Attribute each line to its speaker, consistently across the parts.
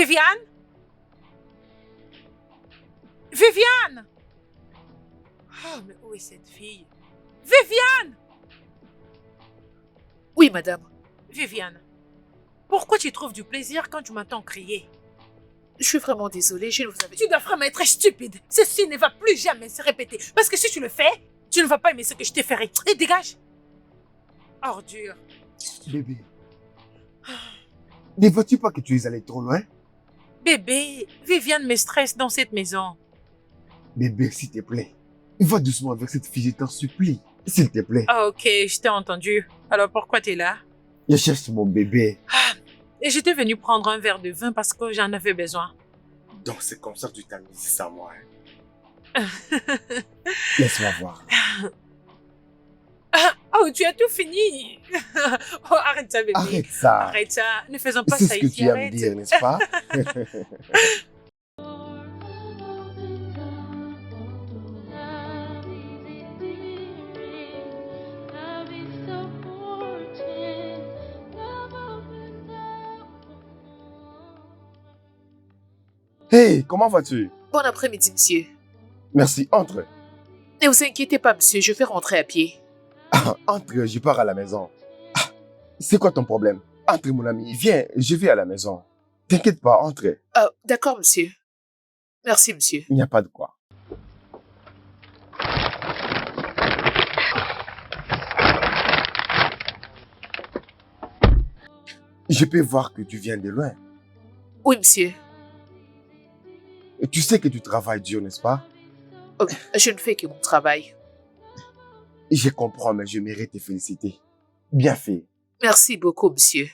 Speaker 1: Viviane? Viviane! Oh, mais où est cette fille? Viviane!
Speaker 2: Oui, madame.
Speaker 1: Viviane, pourquoi tu trouves du plaisir quand tu m'entends crier?
Speaker 2: Je suis vraiment désolée, je ne vous avais...
Speaker 1: Tu dois vraiment être stupide. Ceci ne va plus jamais se répéter. Parce que si tu le fais, tu ne vas pas aimer ce que je te ferai. Et dégage! Ordure.
Speaker 3: Bébé. Ne vois-tu pas que tu es allé trop loin?
Speaker 1: Bébé, Viviane me stresse dans cette maison.
Speaker 3: Bébé, s'il te plaît. Va doucement avec cette fille, je t'en supplie. S'il te plaît.
Speaker 1: Ah ok, je t'ai entendu. Alors pourquoi t'es là?
Speaker 3: Je cherche mon bébé.
Speaker 1: Et j'étais venue prendre un verre de vin parce que j'en avais besoin.
Speaker 3: Donc c'est comme ça que tu t'as mis ça, moi. Laisse-moi voir.
Speaker 1: Oh, tu as tout fini. Oh, arrête ça, bébé.
Speaker 3: Arrête ça.
Speaker 1: Arrête ça. Ne faisons pas
Speaker 3: C'est
Speaker 1: ça
Speaker 3: ce que
Speaker 1: ici,
Speaker 3: tu aimes
Speaker 1: arrête.
Speaker 3: dire, n'est-ce pas? Hey, comment vas-tu?
Speaker 2: Bon après-midi, monsieur.
Speaker 3: Merci, entre.
Speaker 2: Ne vous inquiétez pas, monsieur, je vais rentrer à pied.
Speaker 3: Entre, je pars à la maison. C'est quoi ton problème? Entre, mon ami, viens, je vais à la maison. T'inquiète pas, entre.
Speaker 2: D'accord, monsieur. Merci, monsieur.
Speaker 3: Il n'y a pas de quoi. Je peux voir que tu viens de loin.
Speaker 2: Oui, monsieur.
Speaker 3: Tu sais que tu travailles dur, n'est-ce pas?
Speaker 2: Je ne fais que mon travail.
Speaker 3: Je comprends, mais je mérite tes féliciter. Bien fait.
Speaker 2: Merci beaucoup, monsieur.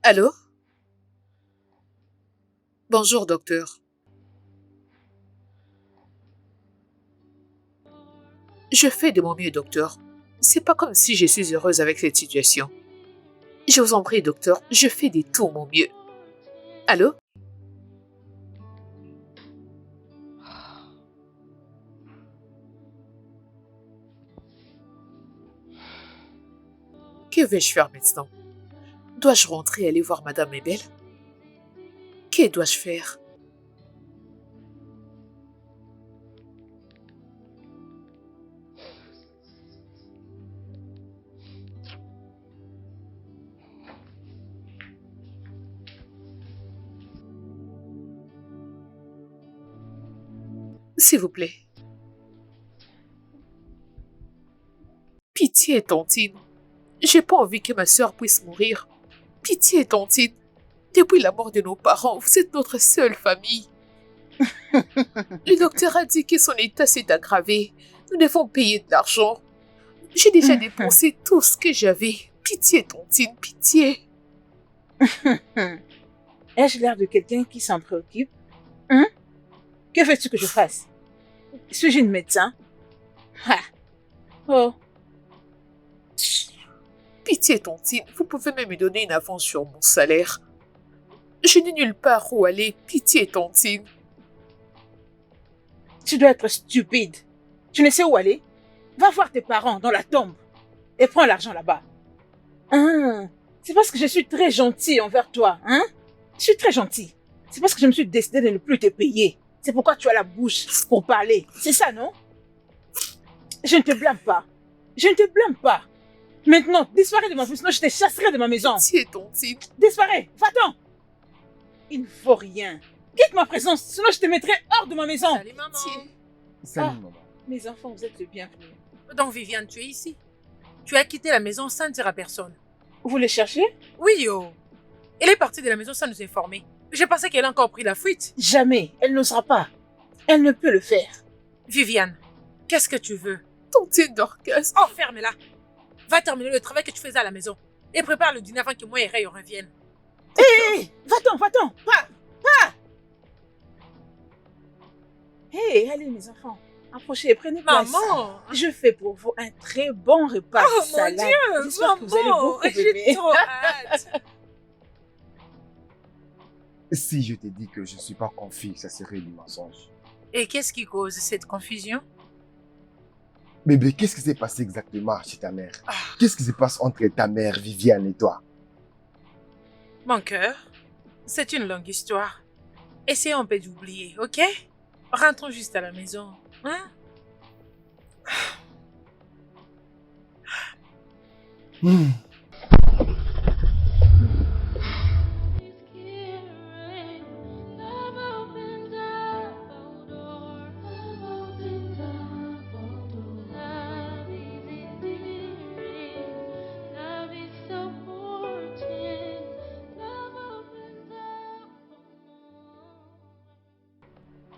Speaker 2: Allô? Bonjour, docteur. Je fais de mon mieux, docteur. C'est pas comme si je suis heureuse avec cette situation. Je vous en prie, docteur, je fais de tout mon mieux. Allô? Que vais-je faire maintenant? Dois-je rentrer et aller voir Madame Ebel? Que dois-je faire? S'il vous plaît. Pitié, Tantine. J'ai pas envie que ma sœur puisse mourir. Pitié, Tantine. Depuis la mort de nos parents, vous êtes notre seule famille. Le docteur a dit que son état s'est aggravé. Nous devons payer de l'argent. J'ai déjà dépensé tout ce que j'avais. Pitié, Tantine, pitié.
Speaker 4: Ai-je l'air de quelqu'un qui s'en préoccupe? Hein? Que veux-tu que je fasse? Suis-je une médecin? Ah. Oh.
Speaker 2: Pitié, Tantine, vous pouvez même me donner une avance sur mon salaire. Je n'ai nulle part où aller. Pitié, Tantine.
Speaker 4: Tu dois être stupide. Tu ne sais où aller? Va voir tes parents dans la tombe et prends l'argent là-bas. Hein? C'est parce que je suis très gentille envers toi, hein? Je suis très gentille. C'est parce que je me suis décidée de ne plus te payer. C'est pourquoi tu as la bouche pour parler. C'est ça, non? Je ne te blâme pas. Je ne te blâme pas. Maintenant, disparais de ma maison, sinon je te chasserai de ma maison.
Speaker 2: Pitié, Tantine.
Speaker 4: Disparais, va-t'en. Il ne faut rien. Quitte ma présence, sinon je te mettrai hors de ma maison.
Speaker 1: Salut, maman.
Speaker 2: Pitié.
Speaker 3: Salut,
Speaker 4: Ah.
Speaker 3: maman.
Speaker 4: Mes enfants, vous êtes les bienvenus.
Speaker 1: Donc, Viviane, tu es ici. Tu as quitté la maison sans dire à personne.
Speaker 4: Vous les cherchez?
Speaker 1: Oui, yo. Elle est partie de la maison sans nous informer. Je pensais qu'elle a encore pris la fuite.
Speaker 4: Jamais. Elle n'osera pas. Elle ne peut le faire.
Speaker 1: Viviane, qu'est-ce que tu veux?
Speaker 2: Tantine Dorcas,
Speaker 1: Oh, ferme-la. Va terminer le travail que tu faisais à la maison. Et prépare le dîner avant que moi et Ray reviennent.
Speaker 4: Hé, va-t'en, va-t'en. Pas. Hé, allez mes enfants. Approchez, prenez place.
Speaker 1: Maman!
Speaker 4: Je fais pour vous un très bon repas
Speaker 1: Oh
Speaker 4: de
Speaker 1: mon
Speaker 4: salade.
Speaker 1: Dieu!
Speaker 4: J'espère que vous allez
Speaker 1: Maman!
Speaker 4: beaucoup
Speaker 1: J'ai
Speaker 4: aimer.
Speaker 1: trop hâte!
Speaker 3: Si je te dis que je ne suis pas confit, ça serait du mensonge.
Speaker 1: Et qu'est-ce qui cause cette confusion?
Speaker 3: Bébé, qu'est-ce qui s'est passé exactement chez ta mère?
Speaker 1: Ah.
Speaker 3: Qu'est-ce qui se passe entre ta mère, Viviane, et toi?
Speaker 1: Mon cœur, c'est une longue histoire. Essayons un peu d'oublier, ok? Rentrons juste à la maison, hein?
Speaker 3: Hmm.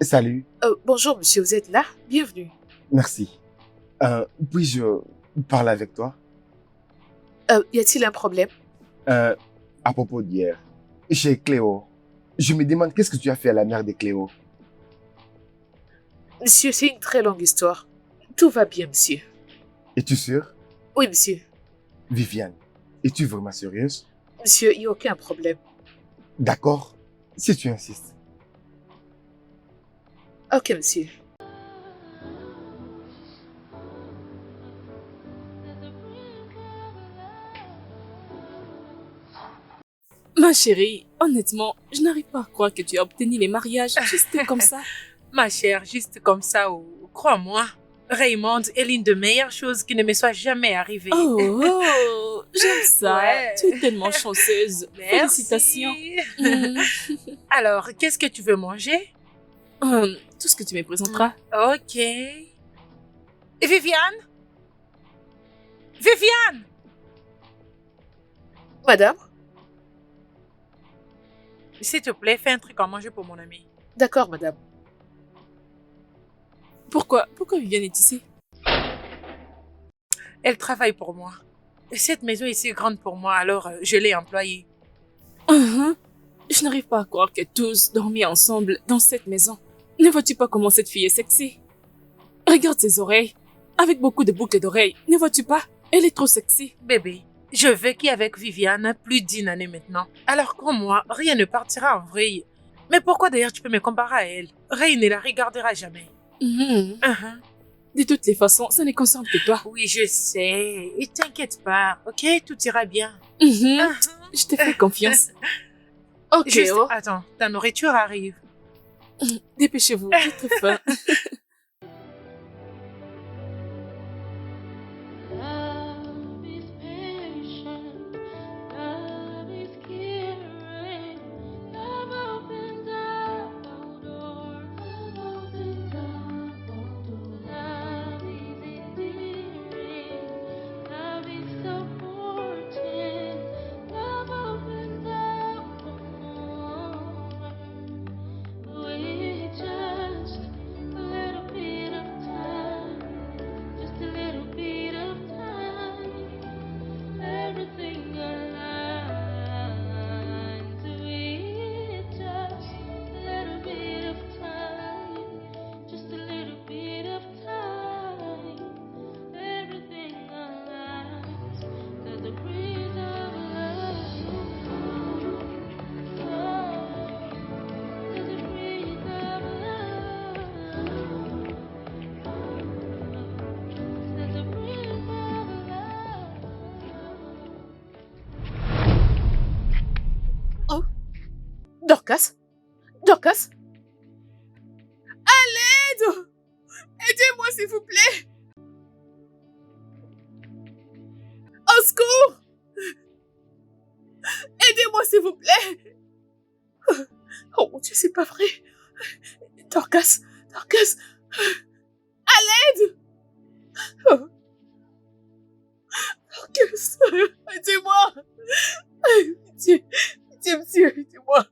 Speaker 3: Salut,
Speaker 2: Bonjour monsieur, vous êtes là? Bienvenue.
Speaker 3: merci. Puis-je parler avec toi?
Speaker 2: Y a-t-il un problème?
Speaker 3: À propos d'hier, chez Cléo, je me demande qu'est-ce que tu as fait à la mère de Cléo?
Speaker 2: Monsieur, c'est une très longue histoire. Tout va bien, monsieur.
Speaker 3: Es-tu sûre?
Speaker 2: Oui, monsieur.
Speaker 3: Viviane, es-tu vraiment sérieuse?
Speaker 2: Monsieur, il n'y a aucun problème.
Speaker 3: D'accord, si tu insistes.
Speaker 2: Ok, monsieur.
Speaker 5: Ma chérie, honnêtement, je n'arrive pas à croire que tu as obtenu les mariages juste comme ça.
Speaker 1: Ma chère, juste comme ça, crois-moi, Raymond est l'une des meilleures choses qui ne me soit jamais arrivée.
Speaker 5: Oh, j'aime ça.
Speaker 1: Ouais.
Speaker 5: Tu es tellement chanceuse.
Speaker 1: Merci.
Speaker 5: Félicitations. Mm.
Speaker 1: Alors, qu'est-ce que tu veux manger?
Speaker 5: Tout ce que tu me présenteras.
Speaker 1: Ok. Et Viviane? Viviane!
Speaker 2: Madame?
Speaker 1: S'il te plaît, fais un truc à manger pour mon ami.
Speaker 2: D'accord, madame.
Speaker 5: Pourquoi Viviane est ici?
Speaker 1: Elle travaille pour moi. Et cette maison est si grande pour moi, alors je l'ai employée.
Speaker 5: Je n'arrive pas à croire que tous dormi ensemble dans cette maison. Ne vois-tu pas comment cette fille est sexy? Regarde ses oreilles. Avec beaucoup de boucles d'oreilles. Ne vois-tu pas? Elle est trop sexy.
Speaker 1: Bébé, je vécu avec Viviane plus d'1 année maintenant. Alors crois-moi, rien ne partira en vrille. Mais pourquoi d'ailleurs tu peux me comparer à elle? Rien ne la regardera jamais.
Speaker 5: Mhm.
Speaker 1: Uh-huh.
Speaker 5: De toutes les façons, ça ne concerne que toi.
Speaker 1: Oui, je sais. Et t'inquiète pas, ok? Tout ira bien.
Speaker 5: Mhm.
Speaker 1: Uh-huh.
Speaker 5: Je te fais confiance.
Speaker 2: Ok,
Speaker 1: Juste,
Speaker 2: oh.
Speaker 1: attends, ta nourriture arrive.
Speaker 5: Dépêchez-vous, j'ai très faim.
Speaker 6: Love is patient, love is caring, love opens up all doors, love opens up all doors. Love is endearing, love is supporting, love opens up all doors. We just a little bit of time. Just a little bit of time, everything aligns. We just a little bit of time, just a little bit of time, everything aligns. There's a breeze of love, there's a breeze of love. There's a breeze of love.
Speaker 2: Dorcas? Dorcas? À l'aide! Aidez-moi, s'il vous plaît! Au secours! Aidez-moi, s'il vous plaît! Oh mon Dieu, c'est pas vrai! Dorcas! Dorcas! l'aide! Oh, Gus, aidez-moi! Pitié, pitié, monsieur, aidez-moi!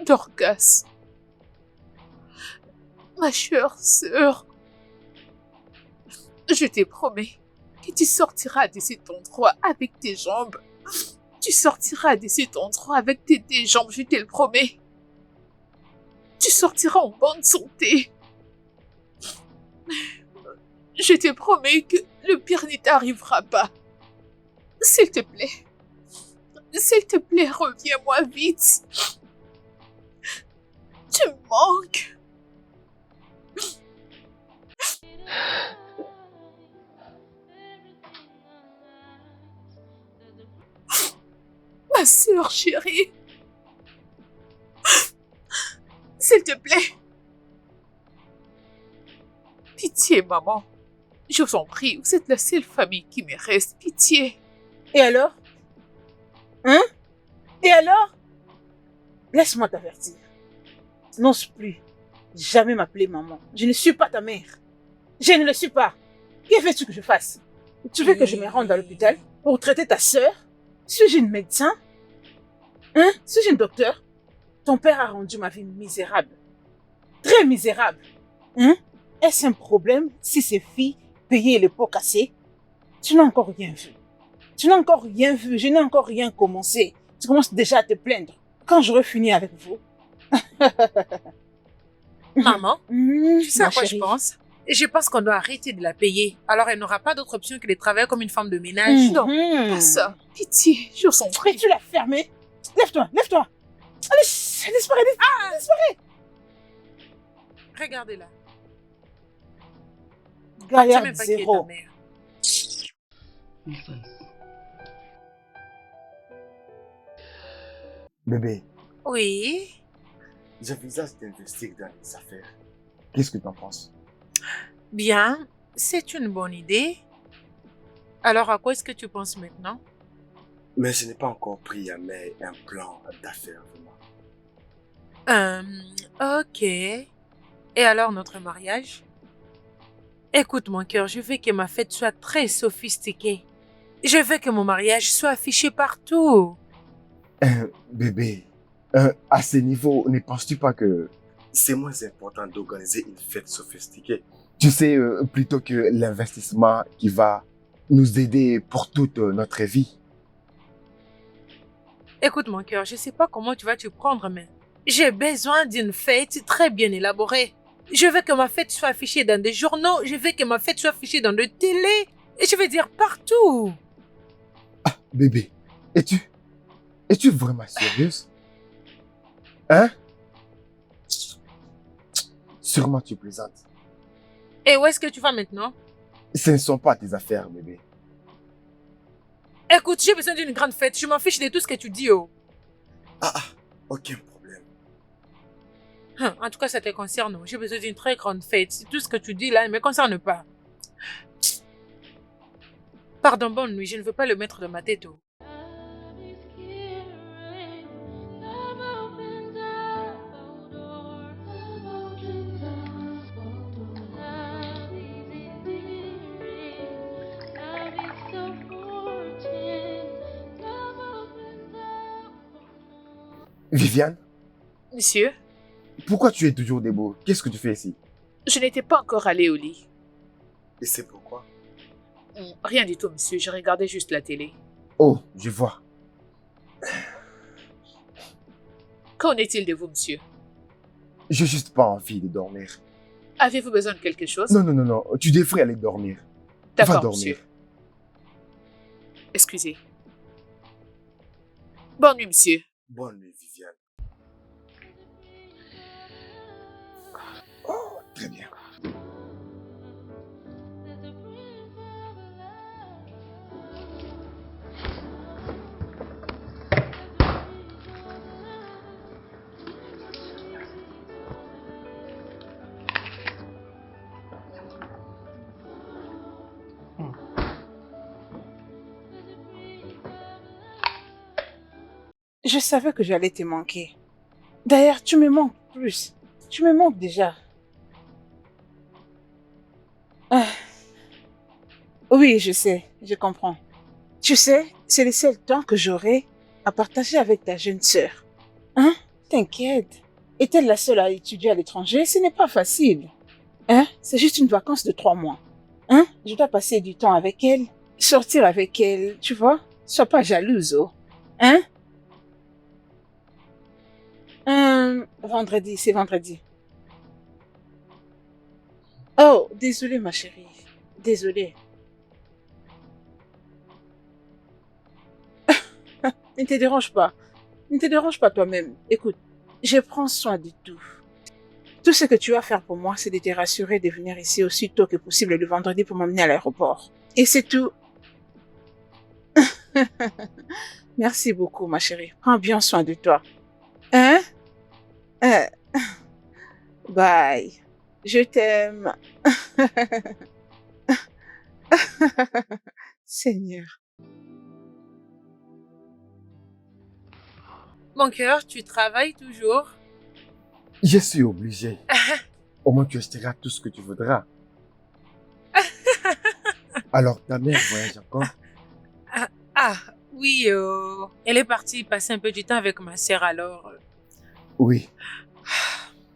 Speaker 2: Dorcas, ma chère sœur, je te promets que tu sortiras de cet endroit avec tes jambes. Tu sortiras de cet endroit avec tes deux jambes, je te le promets. Tu sortiras en bonne santé. Je te promets que le pire ne t'arrivera pas. S'il te plaît, reviens-moi vite. Tu me manques. Ma sœur chérie. S'il te plaît. Pitié, maman. Je vous en prie, vous êtes la seule famille qui me reste. Pitié.
Speaker 4: Et alors? Hein? Et alors? Laisse-moi t'avertir. N'ose plus jamais m'appeler maman. Je ne suis pas ta mère. Je ne le suis pas. Que veux-tu que je fasse? Tu veux que je me rende à l'hôpital pour traiter ta sœur? Suis-je une médecin? Hein? Suis-je une docteur? Ton père a rendu ma vie misérable. Très misérable. Hein? Est-ce un problème si ces filles payaient les pots cassés? Tu n'as encore rien vu. Tu n'as encore rien vu. Je n'ai encore rien commencé. Tu commences déjà à te plaindre. Quand j'aurai fini avec vous.
Speaker 1: Maman, tu sais
Speaker 4: Ma
Speaker 1: à quoi je
Speaker 4: chérie.
Speaker 1: pense? Je pense qu'on doit arrêter de la payer. Alors elle n'aura pas d'autre option que de travailler comme une femme de ménage.
Speaker 2: Non, pas ça. Pitié, je vous en prie.
Speaker 4: Tu l'as fermé? Lève-toi, lève-toi. Allez, disparaît, disparaît.
Speaker 1: Regardez-la. Tu sais
Speaker 4: Galère
Speaker 1: même pas qui est ta
Speaker 4: zéro.
Speaker 1: mère.
Speaker 3: Bébé,
Speaker 1: Oui.
Speaker 3: j'envisage d'investir dans les affaires. Qu'est-ce que t'en penses?
Speaker 1: Bien, c'est une bonne idée. Alors à quoi est-ce que tu penses maintenant?
Speaker 3: Mais je n'ai pas encore pris à main un plan d'affaires, vraiment.
Speaker 1: Ok. Et alors notre mariage? Écoute mon cœur, je veux que ma fête soit très sophistiquée. Je veux que mon mariage soit affiché partout.
Speaker 3: Bébé, à ce niveau, ne penses-tu pas que c'est moins important d'organiser une fête sophistiquée? Tu sais, plutôt que l'investissement qui va nous aider pour toute notre vie.
Speaker 1: Écoute mon cœur, je sais pas comment tu vas t'y prendre, mais j'ai besoin d'une fête très bien élaborée. Je veux que ma fête soit affichée dans des journaux, je veux que ma fête soit affichée dans des télés, et je veux dire partout.
Speaker 3: Bébé, es-tu vraiment sérieuse? Hein? Sûrement tu plaisantes.
Speaker 1: Et où est-ce que tu vas maintenant?
Speaker 3: Ce ne sont pas tes affaires, bébé.
Speaker 1: Écoute, j'ai besoin d'une grande fête, je m'en fiche de tout ce que tu dis, oh.
Speaker 3: Aucun problème.
Speaker 1: En tout cas, ça te concerne, oh. J'ai besoin d'une très grande fête. Tout ce que tu dis là ne me concerne pas. Pardon, bonne nuit, je ne veux pas le mettre dans ma tête, oh.
Speaker 3: Viviane,
Speaker 2: Monsieur,
Speaker 3: pourquoi tu es toujours debout? Qu'est-ce que tu fais ici?
Speaker 2: je n'étais pas encore allée au lit.
Speaker 3: Et c'est pourquoi?
Speaker 2: Rien du tout, monsieur. Je regardais juste la télé.
Speaker 3: Oh, je vois.
Speaker 2: Qu'en est-il de vous, monsieur?
Speaker 3: J'ai juste pas envie de dormir.
Speaker 2: Avez-vous besoin de quelque chose?
Speaker 3: Non. Tu devrais aller dormir. Va
Speaker 2: D'accord,
Speaker 3: dormir.
Speaker 2: monsieur. Excusez. Bonne nuit, monsieur.
Speaker 3: Bonne nuit, Viviane. Oh, très bien.
Speaker 4: Je savais que j'allais te manquer. D'ailleurs, tu me manques plus. Tu me manques déjà. Ah, oui, je sais, je comprends. Tu sais, c'est le seul temps que j'aurai à partager avec ta jeune sœur. Hein? T'inquiète. Est-elle la seule à étudier à l'étranger? Ce n'est pas facile. Hein? C'est juste une vacance de 3 mois. Hein? Je dois passer du temps avec elle, sortir avec elle, tu vois? Sois pas jalouse, oh. Hein? Vendredi, c'est vendredi. Oh, désolée, ma chérie. Désolée. Ne te dérange pas. Ne te dérange pas toi-même. Écoute, je prends soin de tout. Tout ce que tu vas faire pour moi, c'est de te rassurer de venir ici aussi tôt que possible le vendredi pour m'emmener à l'aéroport. Et c'est tout. Merci beaucoup, ma chérie. Prends bien soin de toi. Hein? Euh, Bye. Je t'aime. Seigneur.
Speaker 1: Mon cœur, tu travailles toujours?
Speaker 3: Je suis obligé. Au moins, tu achèteras tout ce que tu voudras. Alors, ta mère voyage encore?
Speaker 1: Ah, oui, elle est partie passer un peu du temps avec ma sœur alors.
Speaker 3: Oui.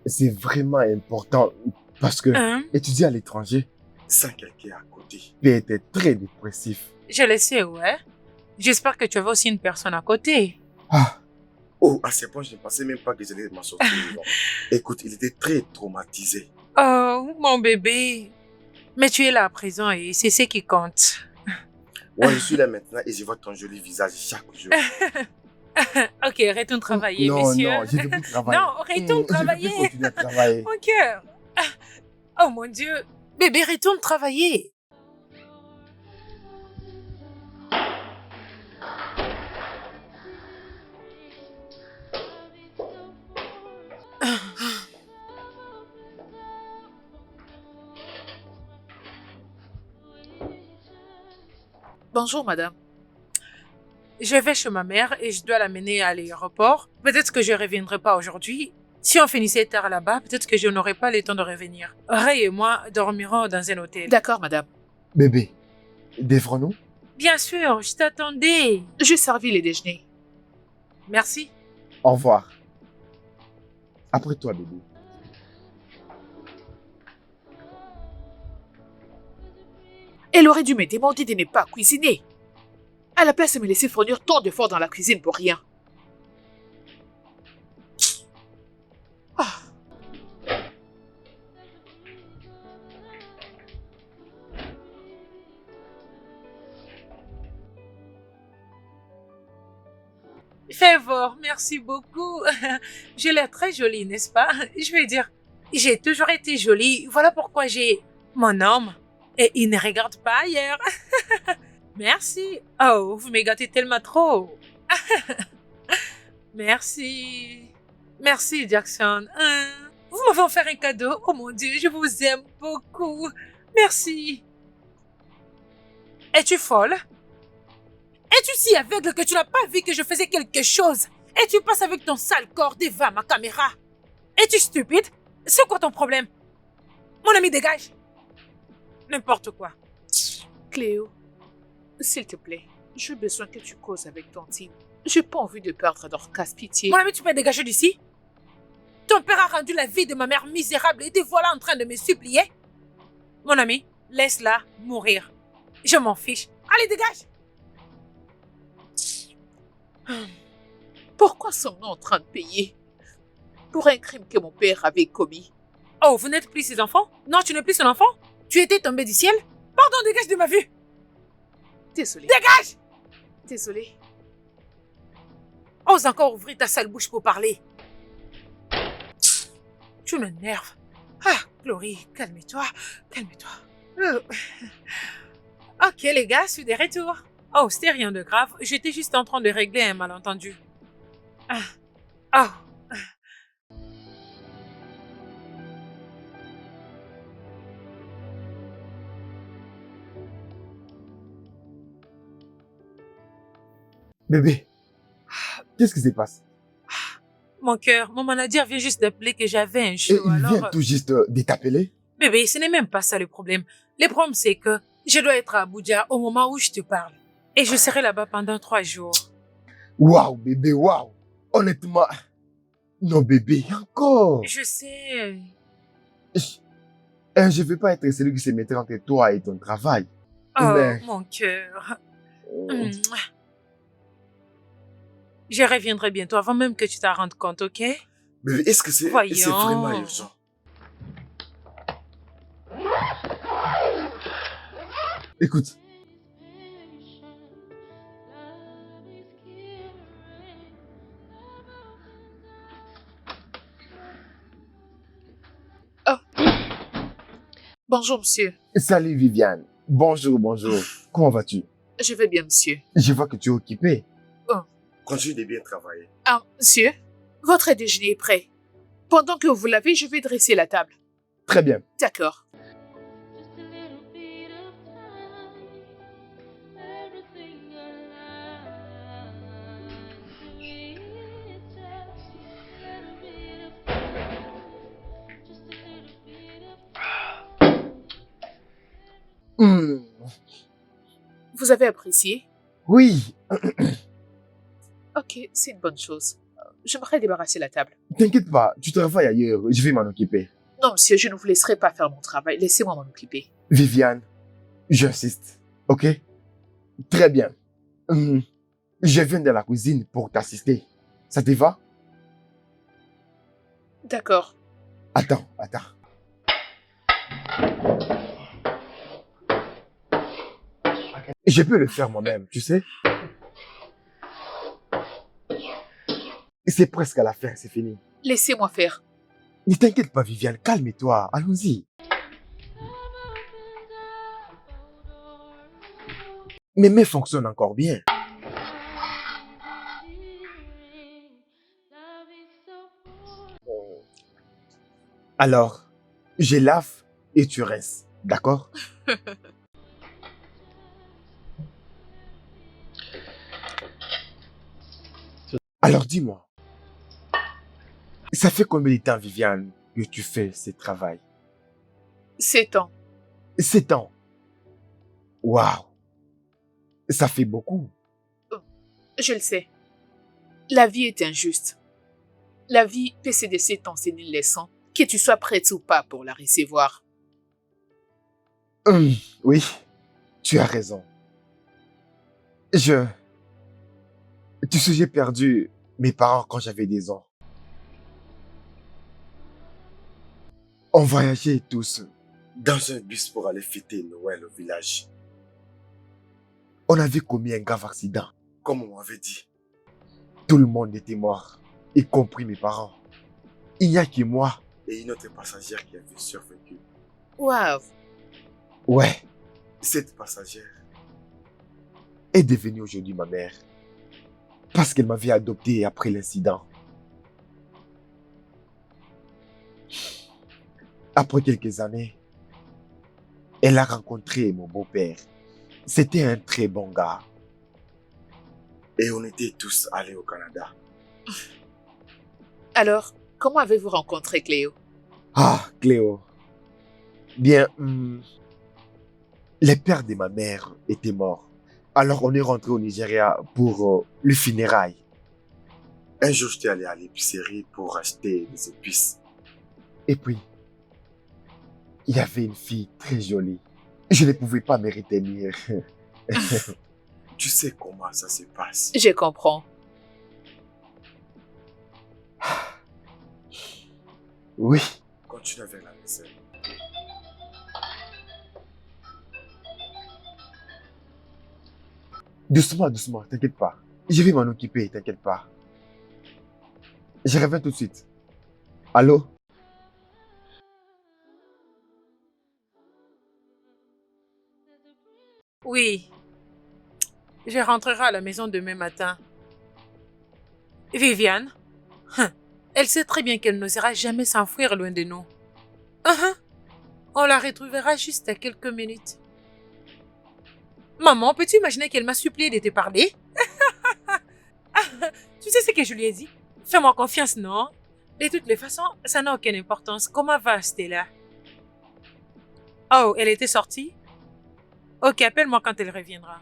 Speaker 3: C'est vraiment important parce que
Speaker 1: Hein?
Speaker 3: étudier à l'étranger, sans quelqu'un à côté, peut être très dépressif.
Speaker 1: Je le sais, ouais. J'espère que tu avais aussi une personne à côté.
Speaker 3: Ah,
Speaker 7: Oh, à ce point, je ne pensais même pas que j'allais m'en sortir vivant. Écoute, il était très traumatisé.
Speaker 1: Oh, mon bébé. Mais tu es là à présent et c'est ce qui compte.
Speaker 7: Ouais, je suis là maintenant et je vois ton joli visage chaque jour.
Speaker 1: Ok, retourne travailler,
Speaker 3: non,
Speaker 1: messieurs.
Speaker 3: non, je veux plus travailler.
Speaker 1: Non, retourne
Speaker 3: Je veux
Speaker 1: travailler.
Speaker 3: plus continuer à travailler.
Speaker 1: Mon cœur. Oh mon Dieu. Bébé, retourne travailler.
Speaker 2: Bonjour, madame.
Speaker 1: Je vais chez ma mère et je dois l'amener à l'aéroport. Peut-être que je ne reviendrai pas aujourd'hui. Si on finissait tard là-bas, peut-être que je n'aurai pas le temps de revenir. Ray et moi dormirons dans un hôtel.
Speaker 2: D'accord, madame.
Speaker 3: Bébé, défrons-nous?
Speaker 1: Bien sûr, je t'attendais.
Speaker 2: J'ai servi les déjeuners.
Speaker 1: Merci.
Speaker 3: Au revoir. Après toi, bébé.
Speaker 2: Elle aurait dû me demander de ne pas cuisiner. À la place de me laisser fournir tant d'efforts dans la cuisine pour rien. Ah.
Speaker 1: Favor, merci beaucoup. J'ai l'air très jolie, n'est-ce pas? Je veux dire, j'ai toujours été jolie. Voilà pourquoi j'ai mon homme. Et il ne regarde pas ailleurs. Merci. Oh, vous me gâtez tellement trop. Merci. Merci, Jackson. Vous m'avez offert un cadeau. Oh mon Dieu, je vous aime beaucoup. Merci. Es-tu folle? Es-tu si aveugle que tu n'as pas vu que je faisais quelque chose? Et tu passes avec ton sale corps devant ma caméra? Es-tu stupide? C'est quoi ton problème? Mon ami, dégage. N'importe quoi.
Speaker 2: Cléo, s'il te plaît, j'ai besoin que tu causes avec Tantine. J'ai pas envie de perdre Dorcas, pitié.
Speaker 1: Mon ami, tu peux dégager d'ici? Ton père a rendu la vie de ma mère misérable et te voilà en train de me supplier? Mon ami, laisse-la mourir. Je m'en fiche. Allez, dégage!
Speaker 2: Pourquoi sommes-nous en train de payer pour un crime que mon père avait commis?
Speaker 1: Oh, vous n'êtes plus ses enfants? Non, tu n'es plus son enfant? Tu étais tombé du ciel? Pardon, dégage de ma vue!
Speaker 2: Désolée.
Speaker 1: Dégage!
Speaker 2: Désolée.
Speaker 1: Ose encore ouvrir ta sale bouche pour parler. Tu m'énerves. Ah, Chloé, calme-toi, calme-toi. Ok, les gars, je suis de retour. Oh, c'était rien de grave. J'étais juste en train de régler un malentendu. Oh.
Speaker 3: Bébé, Qu'est-ce qui se passe?
Speaker 1: Mon cœur, mon manager vient juste d'appeler que j'avais un
Speaker 3: Et
Speaker 1: show.
Speaker 3: il vient
Speaker 1: Alors,
Speaker 3: tout juste de t'appeler?
Speaker 1: bébé, ce n'est même pas ça le problème. Le problème, c'est que je dois être à Abuja au moment où je te parle. Et je serai là-bas pendant 3 jours.
Speaker 3: Waouh, bébé, waouh. Honnêtement. Non, bébé, encore.
Speaker 1: Je sais.
Speaker 3: Je ne veux pas être celui qui se mettrait entre toi et ton travail.
Speaker 1: Oh,
Speaker 3: Mais-
Speaker 1: mon cœur. Mouah. Je reviendrai bientôt avant même que tu t'en rendes compte, ok?
Speaker 7: Bébé, est-ce que c'est
Speaker 1: Voyons.
Speaker 7: vraiment urgent?
Speaker 3: Écoute,
Speaker 2: Bonjour, monsieur.
Speaker 3: salut Viviane. Bonjour, bonjour. Comment vas-tu?
Speaker 2: Je vais bien, monsieur.
Speaker 3: Je vois que tu es occupé.
Speaker 7: Continue de bien travailler.
Speaker 2: Ah, monsieur, votre déjeuner est prêt. Pendant que vous l'avez, je vais dresser la table.
Speaker 3: Très bien.
Speaker 2: D'accord.
Speaker 6: Just a little bit of time, everything alive. Do it just a little bit of time, just a little bit of
Speaker 3: Hmm,
Speaker 2: Vous avez apprécié?
Speaker 3: oui,
Speaker 2: Ok, c'est une bonne chose. J'aimerais débarrasser la table.
Speaker 3: t'inquiète pas, tu travailles ailleurs, je vais m'en occuper.
Speaker 2: Non, monsieur, je ne vous laisserai pas faire mon travail. Laissez-moi m'en occuper.
Speaker 3: Viviane, j'insiste, ok? Très bien. Je viens de la cuisine pour t'assister. Ça te va?
Speaker 2: D'accord.
Speaker 3: Attends. Je peux le faire moi-même, tu sais? C'est presque à la fin, c'est fini.
Speaker 2: Laissez-moi faire.
Speaker 3: Ne t'inquiète pas, Viviane, calme-toi, allons-y. Mes mains fonctionnent encore bien.
Speaker 6: love is so
Speaker 3: Alors, je lave et tu restes, d'accord? Alors dis-moi, ça fait combien de temps, Viviane, que tu fais ce travail?
Speaker 2: 7 ans.
Speaker 3: 7 ans. Waouh! Ça fait beaucoup.
Speaker 2: Je le sais. La vie est injuste. La vie peut se laisser t'enseigner une leçon, que tu sois prête ou pas pour la recevoir.
Speaker 3: Oui, tu as raison. Tu sais, j'ai perdu mes parents quand j'avais 10 ans. On voyageait tous.
Speaker 7: Dans un bus pour aller fêter Noël au village.
Speaker 3: On avait commis un grave accident.
Speaker 7: Comme on m'avait dit.
Speaker 3: Tout le monde était mort, y compris mes parents. Il n'y a que moi.
Speaker 7: Et une autre passagère qui avait survécu.
Speaker 2: Waouh.
Speaker 3: Ouais,
Speaker 7: Cette passagère,
Speaker 3: est devenue aujourd'hui ma mère. Parce qu'elle m'avait adopté après l'incident. Après quelques années, elle a rencontré mon beau-père. C'était un très bon gars.
Speaker 7: et on était tous allés au Canada.
Speaker 2: Alors, comment avez-vous rencontré Cléo?
Speaker 3: Ah, Cléo. Bien, le père de ma mère était mort. Alors on est rentré au Nigeria pour le funérail.
Speaker 7: Un jour, j'étais allé à l'épicerie pour acheter des épices.
Speaker 3: Et puis, il y avait une fille très jolie. Je ne pouvais pas me retenir.
Speaker 7: Tu sais comment ça se passe.
Speaker 2: Je comprends.
Speaker 3: Oui,
Speaker 7: Continue avec la vaisselle.
Speaker 3: doucement, doucement, t'inquiète pas. Je vais m'en occuper, t'inquiète pas. Je reviens tout de suite. Allô?
Speaker 1: Oui. Je rentrerai à la maison demain matin. Viviane, elle sait très bien qu'elle n'osera jamais s'enfuir loin de nous. On la retrouvera juste à quelques minutes. Maman, peux-tu imaginer qu'elle m'a supplié de te parler? Tu sais ce que je lui ai dit? Fais-moi confiance, non? De toutes les façons, ça n'a aucune importance. Comment va Stella? Oh, elle était sortie? Ok, appelle-moi quand elle reviendra.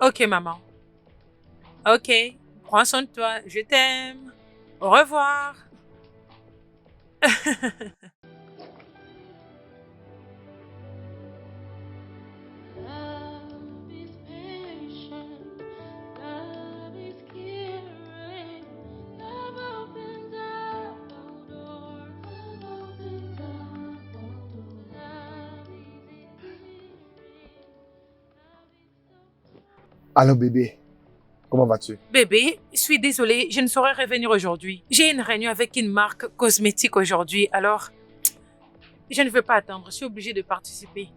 Speaker 1: Ok, maman. Ok, prends soin de toi. Je t'aime. Au revoir.
Speaker 6: Love is patient, love is caring, love opens up all doors, love opens up all doors, love is endearing, love is so.
Speaker 3: Allô bébé, comment vas-tu?
Speaker 1: Bébé, je suis désolée, je ne saurais revenir aujourd'hui. J'ai une réunion avec une marque cosmétique aujourd'hui, alors je ne veux pas attendre, je suis obligée de participer.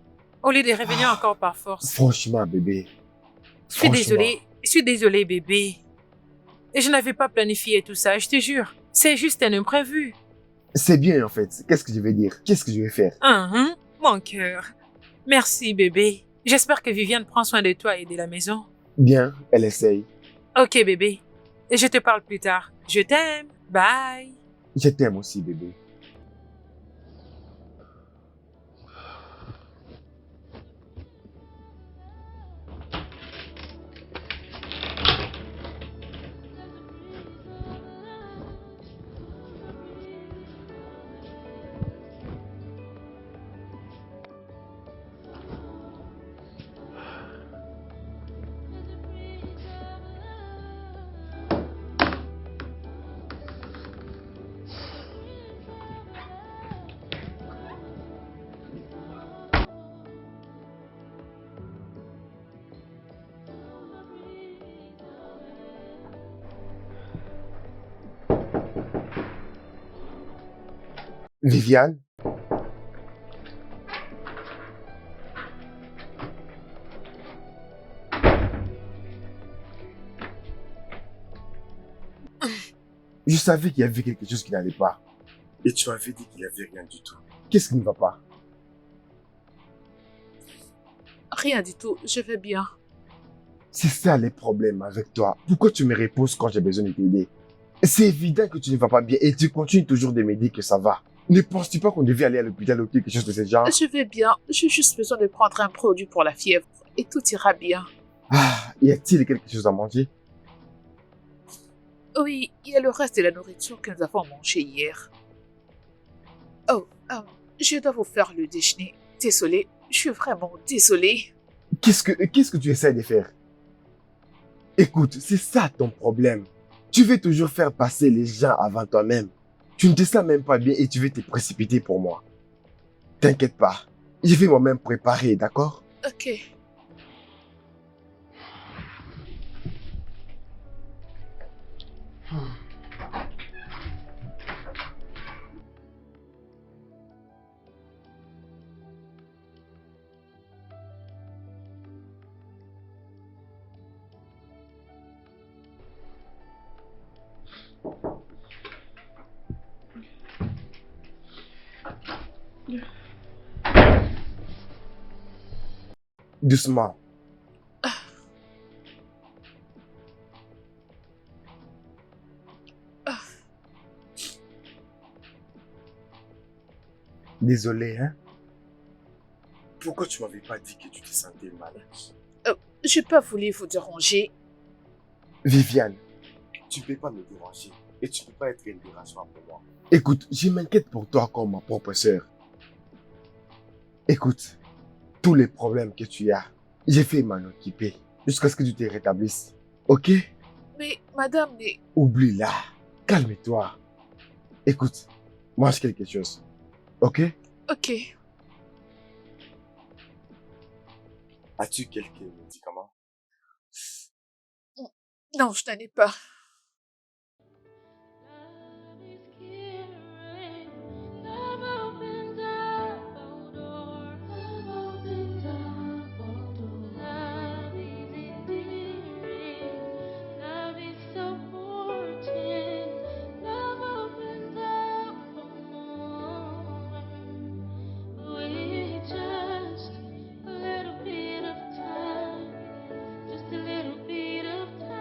Speaker 1: Au lieu de revenir encore par force.
Speaker 3: Franchement bébé,
Speaker 1: Je suis
Speaker 3: franchement.
Speaker 1: désolée bébé. Et je n'avais pas planifié tout ça, je te jure. C'est juste un imprévu.
Speaker 3: C'est bien en fait, qu'est-ce que je vais dire? Qu'est-ce que je vais faire?
Speaker 1: Mon cœur. Merci bébé. J'espère que Viviane prend soin de toi et de la maison.
Speaker 3: Bien, elle essaye.
Speaker 1: Ok bébé. Et je te parle plus tard. Je t'aime. Bye.
Speaker 3: Je t'aime aussi bébé. Viviane? Je savais qu'il y avait quelque chose qui n'allait pas.
Speaker 7: Et tu avais dit qu'il n'y avait rien du tout.
Speaker 3: Qu'est-ce qui ne va pas?
Speaker 2: Rien du tout, je vais bien.
Speaker 3: C'est ça les problèmes avec toi. Pourquoi tu me reposes quand j'ai besoin de t'aider? C'est évident que tu ne vas pas bien et tu continues toujours de me dire que ça va. Ne penses-tu pas qu'on devait aller à l'hôpital ou quelque chose de ce genre?
Speaker 2: Je vais bien, j'ai juste besoin de prendre un produit pour la fièvre et tout ira bien.
Speaker 3: Ah, y a-t-il quelque chose à manger?
Speaker 2: Oui, il y a le reste de la nourriture que nous avons mangée hier. Oh, je dois vous faire le déjeuner. Désolée, je suis vraiment désolée.
Speaker 3: Qu'est-ce que tu essaies de faire? Écoute, c'est ça ton problème. Tu veux toujours faire passer les gens avant toi-même. Tu ne te sens même pas bien et tu veux te précipiter pour moi. T'inquiète pas. Je vais moi-même préparer, d'accord?
Speaker 2: Ok.
Speaker 3: Doucement. Désolé, hein?
Speaker 7: Pourquoi tu m'avais pas dit que tu te sentais mal?
Speaker 2: J'ai pas voulu vous déranger.
Speaker 3: Viviane,
Speaker 7: Tu ne peux pas me déranger. Et tu ne peux pas être une dérangeant pour moi.
Speaker 3: écoute, je m'inquiète pour toi comme ma propre sœur. Écoute, tous les problèmes que tu as, j'ai fait m'en occuper jusqu'à ce que tu te rétablisses. Ok?
Speaker 2: Mais madame, mais...
Speaker 3: Oublie-la. Calme-toi. Écoute, mange quelque chose. Ok?
Speaker 2: Ok.
Speaker 7: As-tu quelques médicaments?
Speaker 2: Non, je n'en ai pas.
Speaker 6: Love is caring, love opens up all doors, love opens up all doors, love is endearing, love is supporting, love opens up for more. With just a little bit of time, just a little bit of time.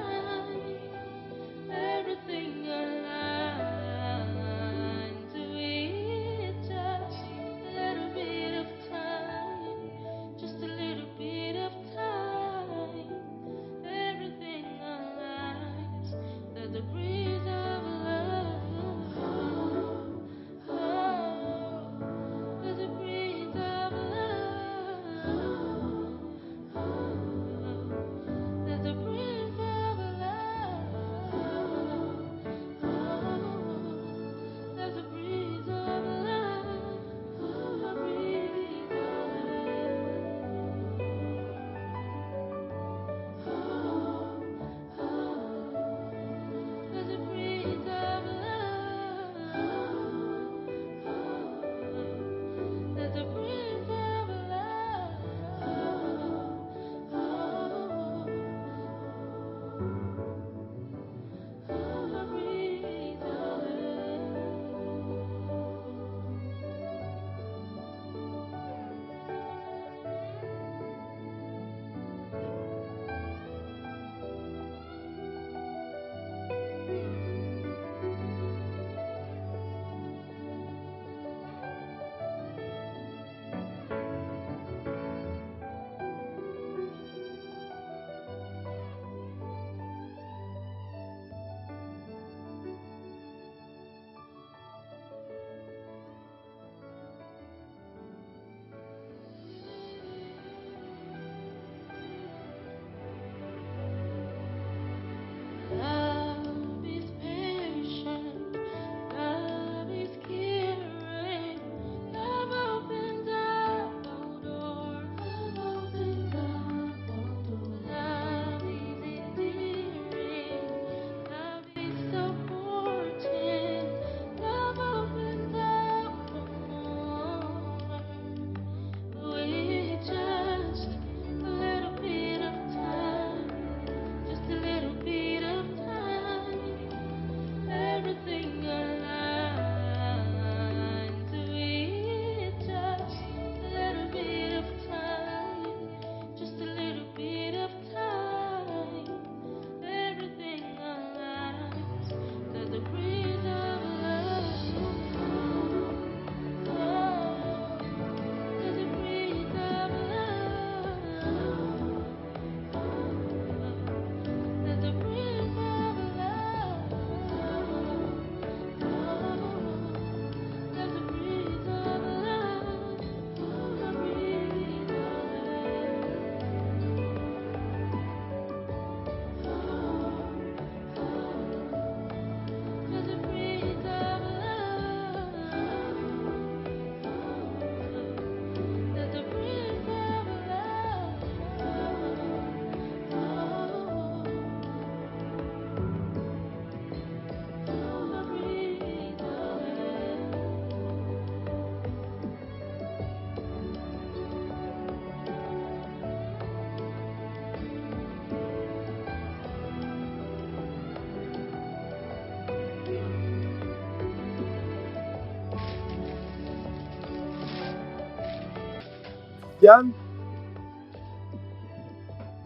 Speaker 3: Viviane?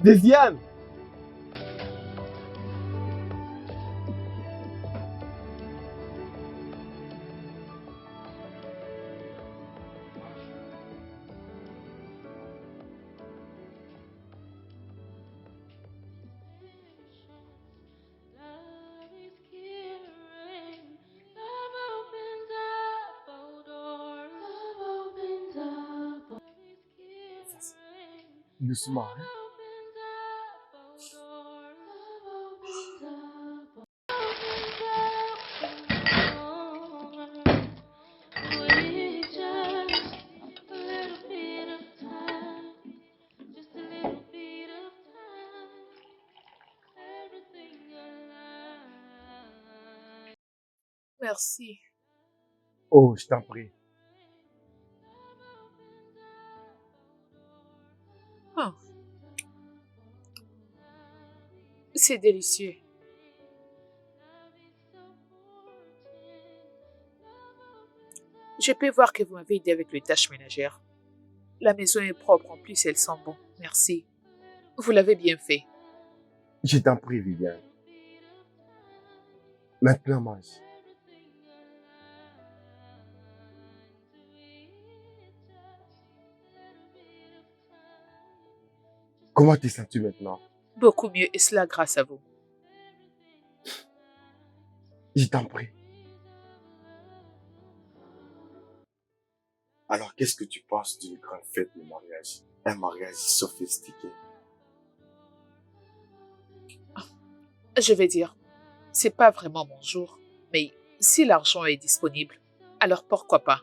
Speaker 3: Viviane?
Speaker 6: Love is caring. Love opens up all doors. Love opens up. Love is caring.
Speaker 3: Doucement, hein?
Speaker 6: Opens up all doors. Love opens up. Opens up all doors. With just a little bit of time. Just a little bit of time. Everything alive.
Speaker 2: Merci.
Speaker 3: Oh, je t'en prie.
Speaker 2: Ah, c'est délicieux. Je peux voir que vous m'avez aidé avec les tâches ménagères. La maison est propre, en plus elle sent bon. Merci. Vous l'avez bien fait.
Speaker 3: Je t'en prie, Viviane. Maintenant, mange. Comment te sens-tu maintenant?
Speaker 2: Beaucoup mieux, et cela grâce à vous.
Speaker 3: Je t'en prie.
Speaker 7: Alors, qu'est-ce que tu penses d'une grande fête de mariage? Un mariage sophistiqué.
Speaker 2: Je vais dire, c'est pas vraiment mon jour, mais si l'argent est disponible, alors pourquoi pas?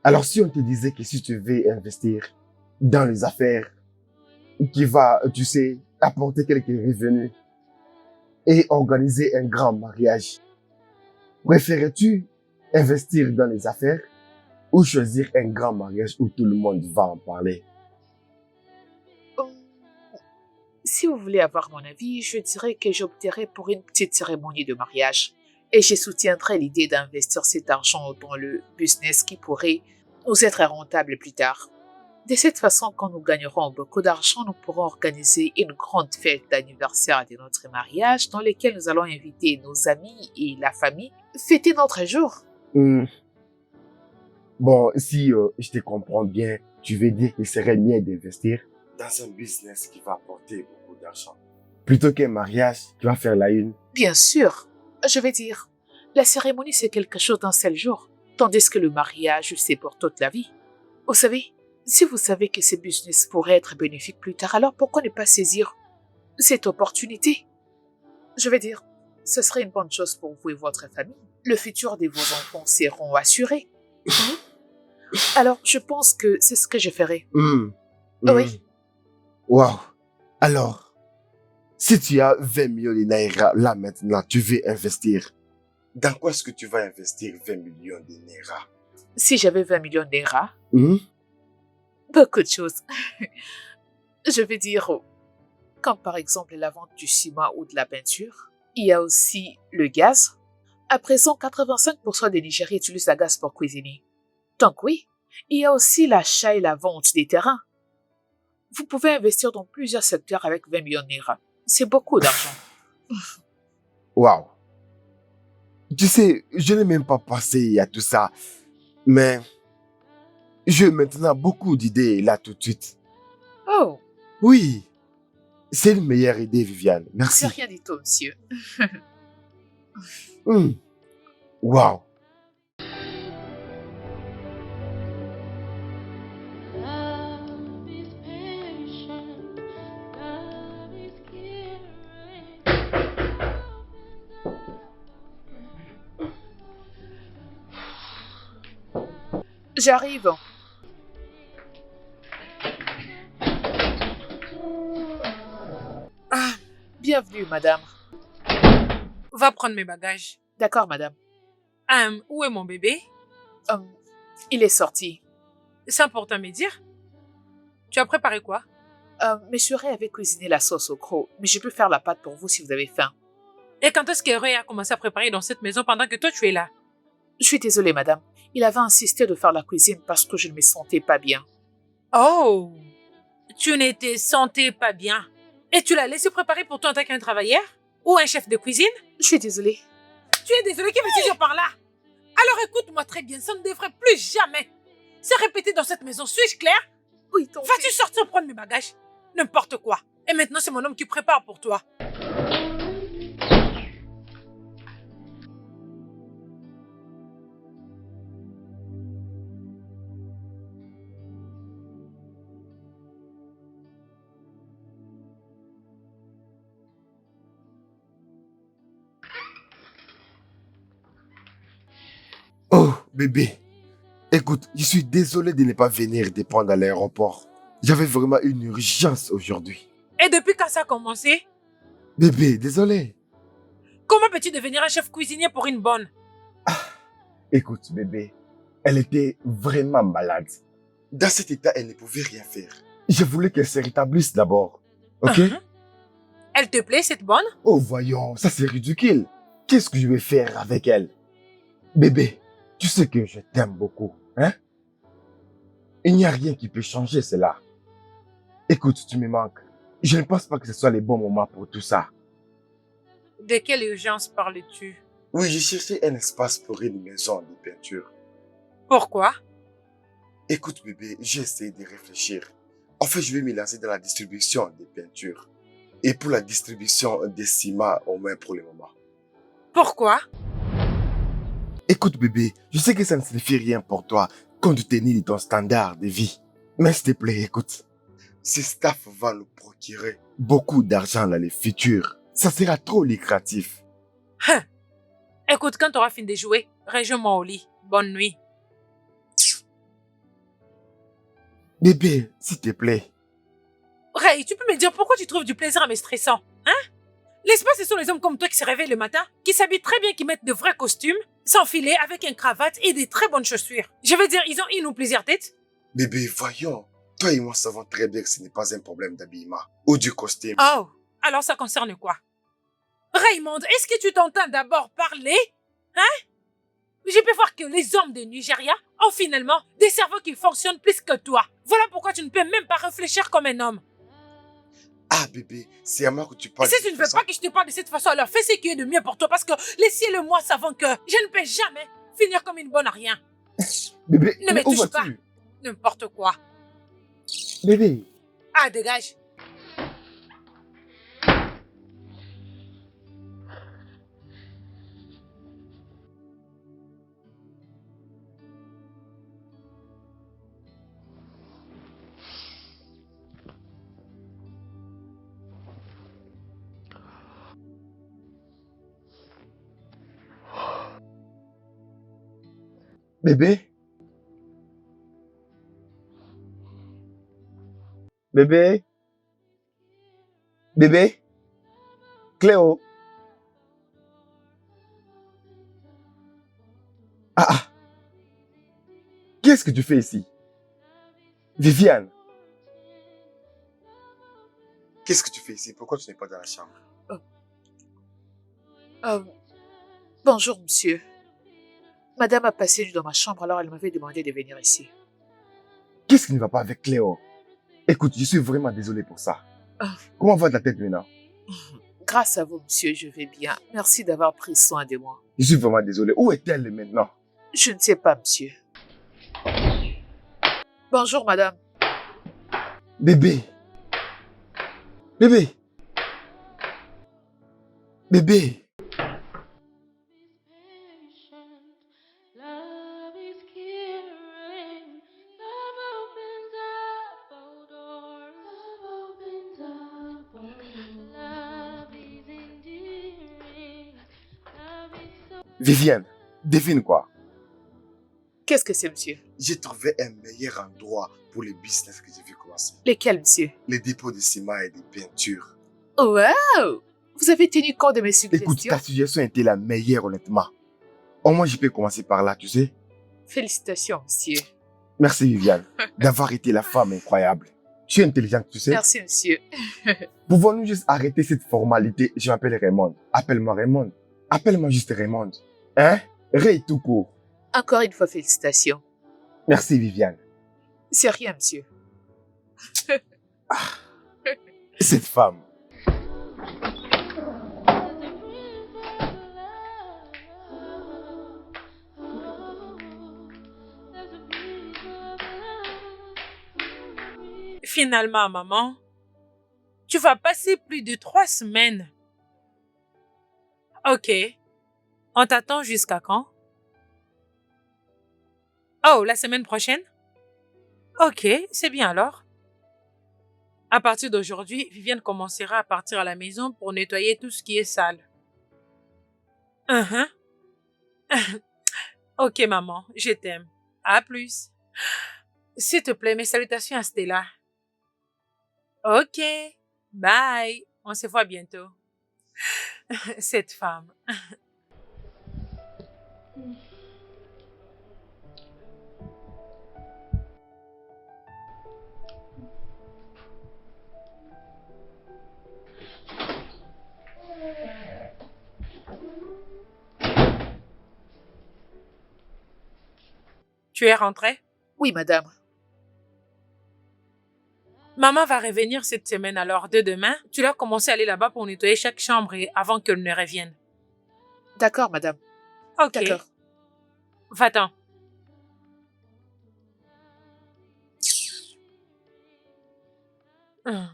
Speaker 3: Alors, si on te disait que si tu veux investir dans les affaires qui va, tu sais, apporter quelques revenus et organiser un grand mariage, préférais-tu investir dans les affaires ou choisir un grand mariage où tout le monde va en parler?
Speaker 2: Si vous voulez avoir mon avis, je dirais que j'opterais pour une petite cérémonie de mariage et je soutiendrai l'idée d'investir cet argent dans le business qui pourrait nous être rentable plus tard. De cette façon, quand nous gagnerons beaucoup d'argent, nous pourrons organiser une grande fête d'anniversaire de notre mariage dans laquelle nous allons inviter nos amis et la famille, fêter notre jour.
Speaker 3: Bon, si je te comprends bien, tu veux dire qu'il serait mieux d'investir
Speaker 7: Dans un business qui va apporter beaucoup d'argent.
Speaker 3: plutôt qu'un mariage qui va faire la une.
Speaker 2: Bien sûr, je vais dire, la cérémonie c'est quelque chose d'un seul jour, tandis que le mariage c'est pour toute la vie. Vous savez, si vous savez que ce business pourrait être bénéfique plus tard, alors pourquoi ne pas saisir cette opportunité? Je vais dire, ce serait une bonne chose pour vous et votre famille. Le futur de vos enfants seront assurés. Alors, je pense que c'est ce que je ferai. Oui.
Speaker 3: Wow. Alors, si tu as 20 millions de naira là maintenant, tu veux investir.
Speaker 7: Dans quoi est-ce que tu vas investir 20 millions de naira?
Speaker 2: Si j'avais 20 millions d'euros,
Speaker 3: Hmm?
Speaker 2: beaucoup de choses. Je vais dire, comme par exemple la vente du ciment ou de la peinture. Il y a aussi le gaz. À présent, 85% des Nigériens utilisent le gaz pour cuisiner. Donc oui, il y a aussi l'achat et la vente des terrains. Vous pouvez investir dans plusieurs secteurs avec 20 millions d'euros. C'est beaucoup d'argent.
Speaker 3: Wow. Tu sais, je n'ai même pas pensé à tout ça. Mais j'ai maintenant beaucoup d'idées là tout de suite.
Speaker 2: Oh,
Speaker 3: Oui, c'est une meilleure idée, Viviane. Merci.
Speaker 2: c'est rien du tout, monsieur.
Speaker 3: Wow.
Speaker 6: Love is patient. Love is caring.
Speaker 2: J'arrive.
Speaker 1: Ah,
Speaker 2: Bienvenue, madame.
Speaker 1: va prendre mes bagages.
Speaker 2: D'accord, madame.
Speaker 1: Où est mon bébé?
Speaker 2: Il est sorti.
Speaker 1: C'est important à me dire. Tu as préparé quoi?
Speaker 2: Monsieur Ray avait cuisiné la sauce au croc, mais je peux faire la pâte pour vous si vous avez faim.
Speaker 1: Et quand est-ce que Ray a commencé à préparer dans cette maison pendant que toi tu es là?
Speaker 2: Je suis désolée, madame. Il avait insisté de faire la cuisine parce que je ne me sentais pas bien.
Speaker 1: Oh, tu n'étais sentais pas bien. Et tu l'as laissé préparer pour toi en tant qu'un travailleur? Ou un chef de cuisine?
Speaker 2: Je suis désolée.
Speaker 1: Tu es désolé, qui veut-tu dire par là? Alors écoute-moi très bien, ça ne devrait plus jamais se répéter dans cette maison. Suis-je claire?
Speaker 2: Oui, tante.
Speaker 1: Vas-tu sortir prendre mes bagages? N'importe quoi. Et maintenant, c'est mon homme qui prépare pour toi.
Speaker 3: Oh, bébé. Écoute, je suis désolé de ne pas venir te prendre à l'aéroport. J'avais vraiment une urgence aujourd'hui.
Speaker 1: Et depuis quand ça a commencé?
Speaker 3: Bébé, désolé.
Speaker 1: Comment peux-tu devenir un chef cuisinier pour une bonne?
Speaker 3: Écoute, bébé, elle était vraiment malade.
Speaker 7: Dans cet état, elle ne pouvait rien faire.
Speaker 3: Je voulais qu'elle se rétablisse d'abord. Ok?
Speaker 1: Elle te plaît, cette bonne?
Speaker 3: Oh, voyons, ça c'est ridicule. Qu'est-ce que je vais faire avec elle? Bébé, tu sais que je t'aime beaucoup, hein? Il n'y a rien qui peut changer cela. Écoute, tu me manques. Je ne pense pas que ce soit le bon moment pour tout ça.
Speaker 1: De quelle urgence parles-tu?
Speaker 7: Oui, j'ai cherché un espace pour une maison de peinture.
Speaker 1: Pourquoi?
Speaker 7: Écoute, bébé, j'ai essayé de réfléchir. En fait, je vais me lancer dans la distribution des peintures. Et pour la distribution des ciments, au moins pour le moment.
Speaker 1: Pourquoi?
Speaker 3: Écoute, bébé, je sais que ça ne signifie rien pour toi compte tenu de ton standard de vie. Mais s'il te plaît, écoute.
Speaker 7: Ce staff va nous procurer.
Speaker 3: Beaucoup d'argent dans le futur. Ça sera trop lucratif.
Speaker 1: Écoute, quand tu auras fini de jouer, rejoins-moi au lit. Bonne nuit.
Speaker 3: Bébé, s'il te plaît.
Speaker 1: Ray, tu peux me dire pourquoi tu trouves du plaisir à me stressant, hein? N'est-ce pas ce sont les hommes comme toi qui se réveillent le matin, qui s'habillent très bien, qui mettent de vrais costumes, sans filet, avec une cravate et des très bonnes chaussures. Je veux dire, ils ont une ou plusieurs têtes?
Speaker 7: Bébé, voyons. Toi et moi savons très bien que ce n'est pas un problème d'habillement ou du costume.
Speaker 1: Oh, alors ça concerne quoi? Raymond, est-ce que tu t'entends d'abord parler? Hein? Je peux voir que les hommes de Nigeria ont finalement des cerveaux qui fonctionnent plus que toi. Voilà pourquoi tu ne peux même pas réfléchir comme un homme.
Speaker 7: Ah, bébé, c'est à moi que tu parles.
Speaker 1: Et si tu ne veux pas que je te parle de cette façon, alors fais ce qui est de mieux pour toi parce que les ciels et moi savons que je ne peux jamais finir comme une bonne à rien.
Speaker 3: Bébé,
Speaker 1: Ne me
Speaker 3: mais où
Speaker 1: touche pas.
Speaker 3: vas-tu?
Speaker 1: N'importe quoi.
Speaker 3: Bébé.
Speaker 1: Ah, dégage.
Speaker 3: Bébé. Bébé. Bébé. Cléo. Ah ah. Qu'est-ce que tu fais ici? Viviane.
Speaker 7: Qu'est-ce que tu fais ici? Pourquoi tu n'es pas dans la chambre?
Speaker 2: Bonjour, monsieur. Madame a passé une nuit dans ma chambre, alors elle m'avait demandé de venir ici.
Speaker 3: Qu'est-ce qui ne va pas avec Cléo? Écoute, je suis vraiment désolé pour ça.
Speaker 2: Ah.
Speaker 3: Comment va ta tête maintenant?
Speaker 2: Grâce à vous, monsieur, je vais bien. Merci d'avoir pris soin de moi.
Speaker 3: Je suis vraiment désolé. Où est-elle maintenant?
Speaker 2: Je ne sais pas, monsieur. Bonjour, madame.
Speaker 3: Bébé. Bébé. Bébé.
Speaker 6: Love is caring. Love opens up all doors. Love opens up all doors. Love is endearing. Love is so.
Speaker 3: Viviane, devine quoi?
Speaker 2: Qu'est-ce que c'est, monsieur?
Speaker 7: J'ai trouvé un meilleur endroit pour le business que je vais commencer.
Speaker 2: Lesquels, monsieur?
Speaker 7: Les dépôts de ciment et de peinture.
Speaker 2: Wow! Vous avez tenu compte de mes
Speaker 3: Écoute,
Speaker 2: suggestions?
Speaker 3: ta suggestion était la meilleure, honnêtement. Au moins, je peux commencer par là, tu sais.
Speaker 2: Félicitations, monsieur.
Speaker 3: Merci, Viviane, d'avoir été la femme incroyable. Tu es intelligente, tu sais.
Speaker 2: Merci, monsieur.
Speaker 3: Pouvons-nous juste arrêter cette formalité? Je m'appelle Raymond. Appelle-moi Raymond. Appelle-moi juste Raymond. Hein? Ray tout court.
Speaker 2: Encore une fois, félicitations.
Speaker 3: Merci, Viviane.
Speaker 2: C'est rien, monsieur.
Speaker 3: Cette femme.
Speaker 1: Finalement, maman, tu vas passer plus de 3 semaines. Ok. On t'attend jusqu'à quand? Oh, la semaine prochaine? Ok, c'est bien alors. À partir d'aujourd'hui, Viviane commencera à partir à la maison pour nettoyer tout ce qui est sale. Mhm. Ok, maman, je t'aime. À plus. S'il te plaît, mes salutations à Stella. Ok, bye. On se voit bientôt. Cette femme. Tu es rentrée?
Speaker 2: Oui, madame.
Speaker 1: Maman va revenir cette semaine, alors de demain, tu dois commencer à aller là-bas pour nettoyer chaque chambre avant qu'elle ne revienne.
Speaker 2: D'accord, madame.
Speaker 1: Ok.
Speaker 2: D'accord.
Speaker 1: Va-t'en. Hum.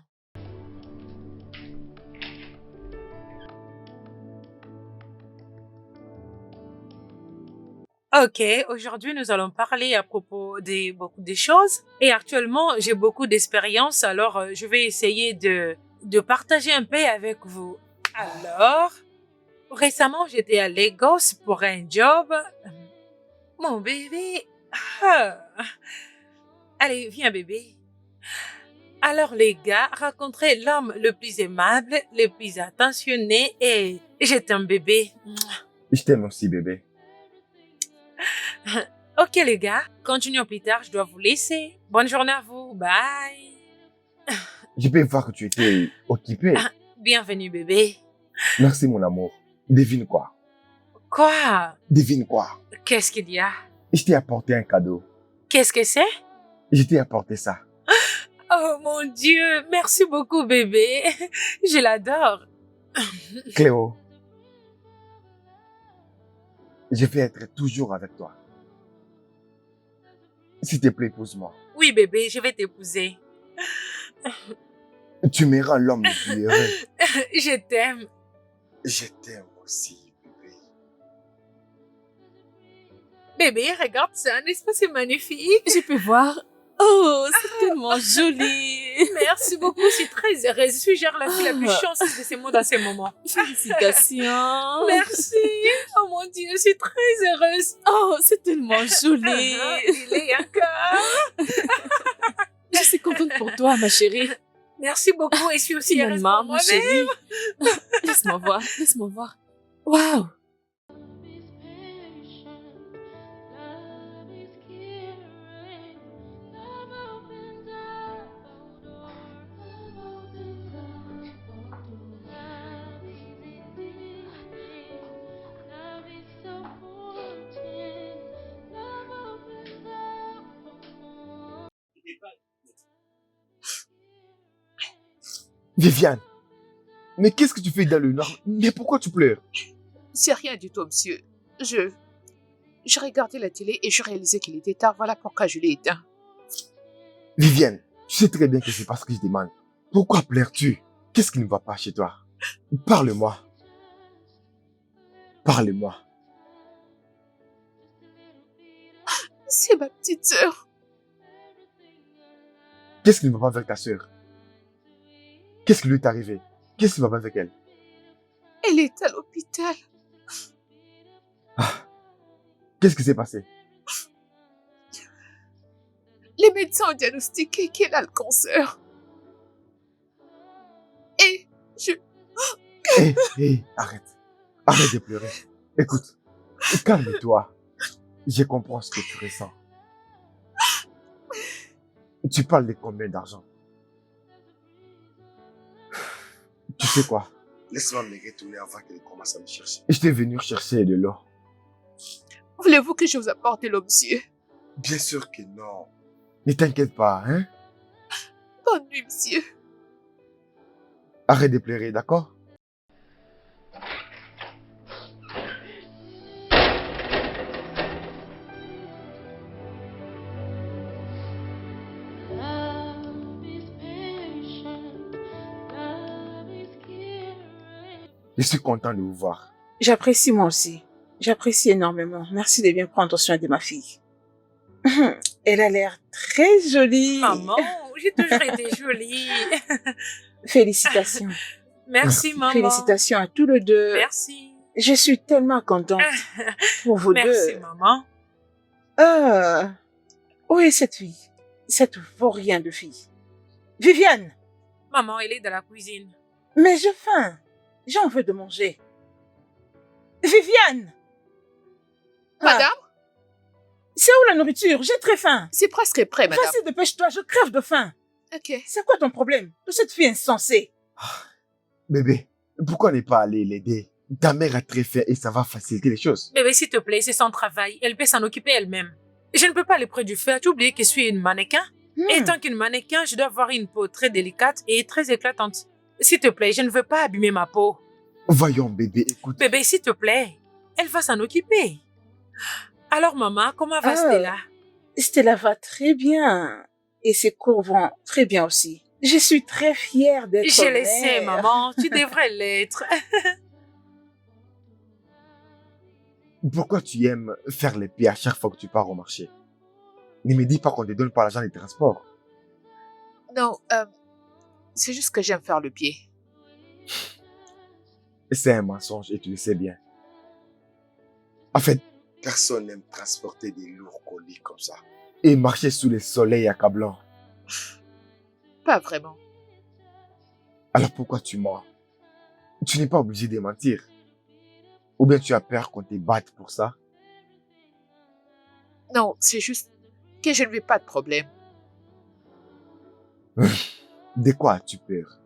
Speaker 1: Ok, aujourd'hui nous allons parler à propos de beaucoup de choses. Et actuellement, j'ai beaucoup d'expérience, alors je vais essayer de partager un peu avec vous. Alors, récemment, j'étais à Lagos pour un job. Mon bébé. Ah. Allez, viens bébé. Alors les gars, rencontrer l'homme le plus aimable, le plus attentionné et j'étais un bébé.
Speaker 3: Je t'aime aussi, bébé.
Speaker 1: Ok les gars, continuons plus tard, je dois vous laisser. Bonne journée à vous, bye.
Speaker 3: Je peux voir que tu étais occupé.
Speaker 1: Bienvenue bébé.
Speaker 3: Merci, mon amour. Devine quoi?
Speaker 1: Quoi?
Speaker 3: Devine quoi?
Speaker 1: Qu'est-ce qu'il y a?
Speaker 3: Je t'ai apporté un cadeau.
Speaker 1: Qu'est-ce que c'est?
Speaker 3: Je t'ai apporté ça.
Speaker 1: Oh mon Dieu, merci beaucoup bébé. Je l'adore.
Speaker 3: Cléo, je vais être toujours avec toi. S'il te plaît, épouse-moi.
Speaker 1: Oui bébé, je vais t'épouser.
Speaker 3: Tu me rends l'homme le plus heureux.
Speaker 1: Je t'aime.
Speaker 7: Je t'aime aussi, bébé.
Speaker 1: Bébé, regarde ça, n'est-ce pas c'est magnifique?
Speaker 5: Je peux voir. Oh, c'est tellement joli.
Speaker 1: Merci beaucoup, je suis très heureuse. Je suis genre la fille la plus chanceuse de ces mots dans ces moments.
Speaker 5: Félicitations.
Speaker 1: Merci. Oh mon Dieu, je suis très heureuse.
Speaker 5: Oh, c'est tellement joli.
Speaker 1: Il est encore.
Speaker 5: Je suis contente pour toi, ma chérie.
Speaker 1: Merci beaucoup et je suis aussi heureuse
Speaker 5: Finalement,
Speaker 1: pour
Speaker 5: ma
Speaker 1: moi-même.
Speaker 5: chérie. Laisse-moi voir, laisse-moi voir. Waouh.
Speaker 3: Viviane, mais qu'est-ce que tu fais dans le noir? Mais pourquoi tu pleures?
Speaker 2: C'est rien du tout, monsieur. Je regardais la télé et je réalisais qu'il était tard. Voilà pourquoi je l'ai éteint.
Speaker 3: Viviane, tu sais très bien que c'est parce que je demande. Pourquoi pleures-tu? Qu'est-ce qui ne va pas chez toi? Parle-moi. Parle-moi.
Speaker 2: C'est ma petite sœur.
Speaker 3: Qu'est-ce qui ne va pas avec ta sœur? Qu'est-ce qui lui est arrivé? Qu'est-ce qui ne va pas avec elle?
Speaker 2: Elle est à l'hôpital.
Speaker 3: Qu'est-ce qui s'est passé?
Speaker 2: Les médecins ont diagnostiqué qu'elle a le cancer. Et
Speaker 3: Hé, arrête. Arrête de pleurer. Écoute, calme-toi. Je comprends ce que tu ressens. Tu parles de combien d'argent? Tu sais quoi?
Speaker 7: Laisse-moi me retourner avant qu'elle commence à me chercher.
Speaker 3: Je t'ai venu chercher de l'eau.
Speaker 2: voulez-vous que je vous apporte l'eau, monsieur?
Speaker 7: Bien sûr que non.
Speaker 3: Ne t'inquiète pas, hein?
Speaker 2: Bonne nuit, monsieur.
Speaker 3: Arrête de pleurer, d'accord?
Speaker 6: Love is patient, love is caring.
Speaker 3: Je suis content de vous voir.
Speaker 4: J'apprécie moi aussi. J'apprécie énormément. Merci de bien prendre soin de ma fille. Elle a l'air très jolie.
Speaker 1: Maman, j'ai toujours été jolie.
Speaker 4: Félicitations.
Speaker 1: Merci, maman.
Speaker 4: Félicitations à tous les deux.
Speaker 1: Merci.
Speaker 4: Je suis tellement contente pour vous
Speaker 1: Merci,
Speaker 4: deux.
Speaker 1: maman.
Speaker 4: Ah, où est cette fille? Cette vaurien de fille. Viviane,
Speaker 1: Maman, elle est dans la cuisine.
Speaker 4: mais j'ai faim. J'ai envie de manger. Viviane! Ah,
Speaker 2: Madame,
Speaker 4: c'est où la nourriture? J'ai très faim.
Speaker 2: c'est presque prêt, madame.
Speaker 4: Vas-y, dépêche-toi, je crève de faim.
Speaker 2: Ok.
Speaker 4: C'est quoi ton problème de cette fille insensée?
Speaker 3: Bébé, pourquoi n'est pas aller l'aider? Ta mère a très faim et ça va faciliter les choses.
Speaker 1: Bébé, s'il te plaît, c'est son travail. Elle peut s'en occuper elle-même. Je ne peux pas aller près du feu. As-tu oublié que je suis une mannequin? Et tant qu'une mannequin, je dois avoir une peau très délicate et très éclatante. S'il te plaît, je ne veux pas abîmer ma peau.
Speaker 3: Voyons, bébé, écoute.
Speaker 1: Bébé, s'il te plaît, elle va s'en occuper. Alors, maman, comment va
Speaker 4: Ah.
Speaker 1: Stella?
Speaker 4: Stella va très bien. Et ses cours vont très bien aussi. Je suis très fière d'être
Speaker 1: Je le
Speaker 4: mère.
Speaker 1: sais, maman. Tu devrais l'être.
Speaker 3: Pourquoi tu aimes faire les pieds à chaque fois que tu pars au marché? Ne me dis pas qu'on te donne pas l'argent des transports.
Speaker 2: Non, c'est juste que j'aime faire le pied.
Speaker 3: C'est un mensonge et tu le sais bien. En fait,
Speaker 7: Personne n'aime transporter des lourds colis comme ça.
Speaker 3: et marcher sous le soleil accablant.
Speaker 2: Pas vraiment.
Speaker 3: Alors pourquoi tu mens? Tu n'es pas obligé de mentir. Ou bien tu as peur qu'on te batte pour ça?
Speaker 2: Non, c'est juste que je ne veux pas de problème.
Speaker 3: De quoi as-tu peur?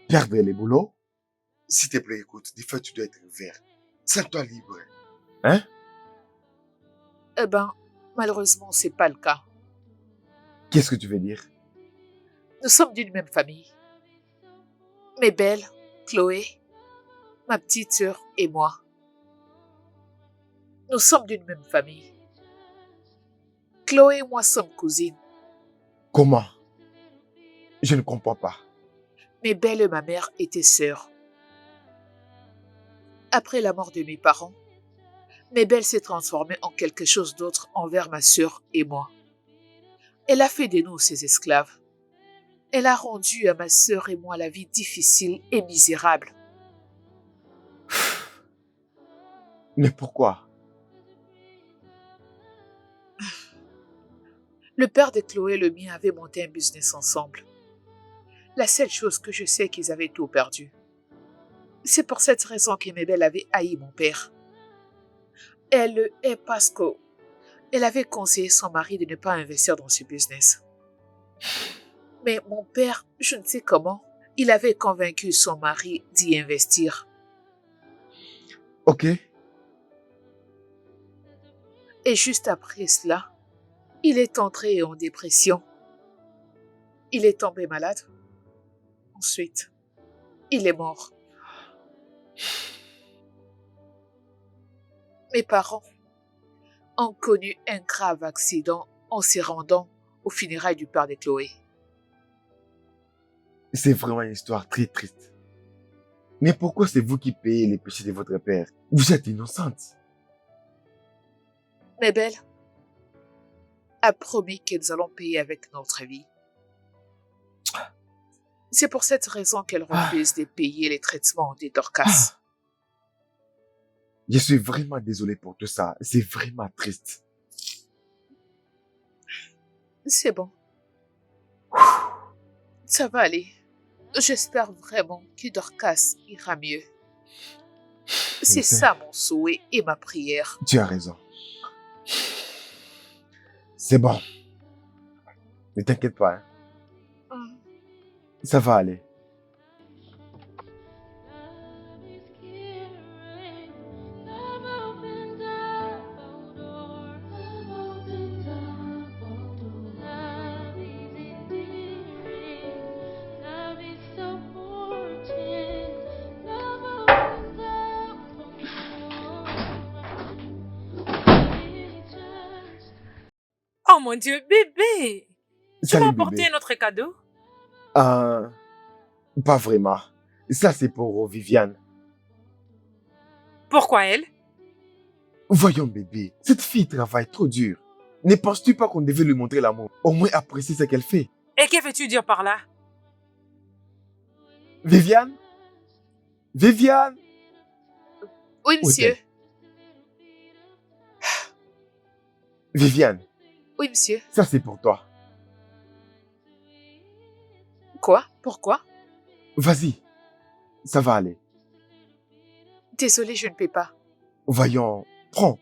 Speaker 3: Perdre les boulots?
Speaker 7: S'il te plaît, écoute, des fois tu dois être ouvert. Sens-toi libre.
Speaker 3: Hein?
Speaker 2: Eh ben, malheureusement, c'est pas le cas.
Speaker 3: Qu'est-ce que tu veux dire?
Speaker 2: Nous sommes d'une même famille. Mes belles, Chloé, ma petite sœur et moi. Nous sommes d'une même famille. Chloé et moi sommes cousines.
Speaker 3: Comment? Je ne comprends pas.
Speaker 2: Mes belles et ma mère étaient sœurs. Après la mort de mes parents, mes belles s'est transformée en quelque chose d'autre envers ma sœur et moi. Elle a fait de nous ses esclaves. Elle a rendu à ma sœur et moi la vie difficile et misérable.
Speaker 3: Mais pourquoi?
Speaker 2: Le père de Chloé et le mien avaient monté un business ensemble. La seule chose que je sais qu'ils avaient tout perdu. C'est pour cette raison que mes belles avaient haï mon père. Elle le hait parce qu'elle avait conseillé son mari de ne pas investir dans ce business. Mais mon père, je ne sais comment, il avait convaincu son mari d'y investir.
Speaker 3: Ok.
Speaker 2: Et juste après cela, il est entré en dépression. Il est tombé malade. Ensuite, il est mort. Mes parents ont connu un grave accident en se rendant aux funérailles du père de Chloé.
Speaker 3: C'est vraiment une histoire très triste. Mais pourquoi c'est vous qui payez les péchés de votre père? Vous êtes innocente.
Speaker 2: Mes belles a promis que nous allons payer avec notre vie. C'est pour cette raison qu'elle refuse de payer les traitements des Dorcas.
Speaker 3: Je suis vraiment désolé pour tout ça. C'est vraiment triste.
Speaker 2: C'est bon. Ça va aller. J'espère vraiment que Dorcas ira mieux. C'est
Speaker 3: sais.
Speaker 2: ça mon souhait et ma prière.
Speaker 3: Tu as raison. C'est bon. Ne t'inquiète pas, hein. Ça va aller.
Speaker 6: Love is caring. Love opens up all doors. Love opens up all doors. Love is endearing.
Speaker 1: Oh mon Dieu, bébé! Tu m'as
Speaker 3: Salut,
Speaker 1: apporté
Speaker 3: bébé.
Speaker 1: un autre cadeau?
Speaker 3: Euh, Pas vraiment. Ça, c'est pour Viviane.
Speaker 1: Pourquoi elle?
Speaker 3: Voyons, bébé, cette fille travaille trop dur. Ne penses-tu pas qu'on devait lui montrer l'amour? Au moins apprécier ce qu'elle fait.
Speaker 1: Et que veux-tu dire par là?
Speaker 3: Viviane? Viviane?
Speaker 2: Oui,
Speaker 3: Où
Speaker 2: monsieur.
Speaker 3: est-elle? Viviane,
Speaker 2: Oui, monsieur.
Speaker 3: ça c'est pour toi.
Speaker 2: Quoi? Pourquoi?
Speaker 3: Vas-y, ça va aller.
Speaker 2: Désolée, je ne peux pas.
Speaker 3: Voyons, prends.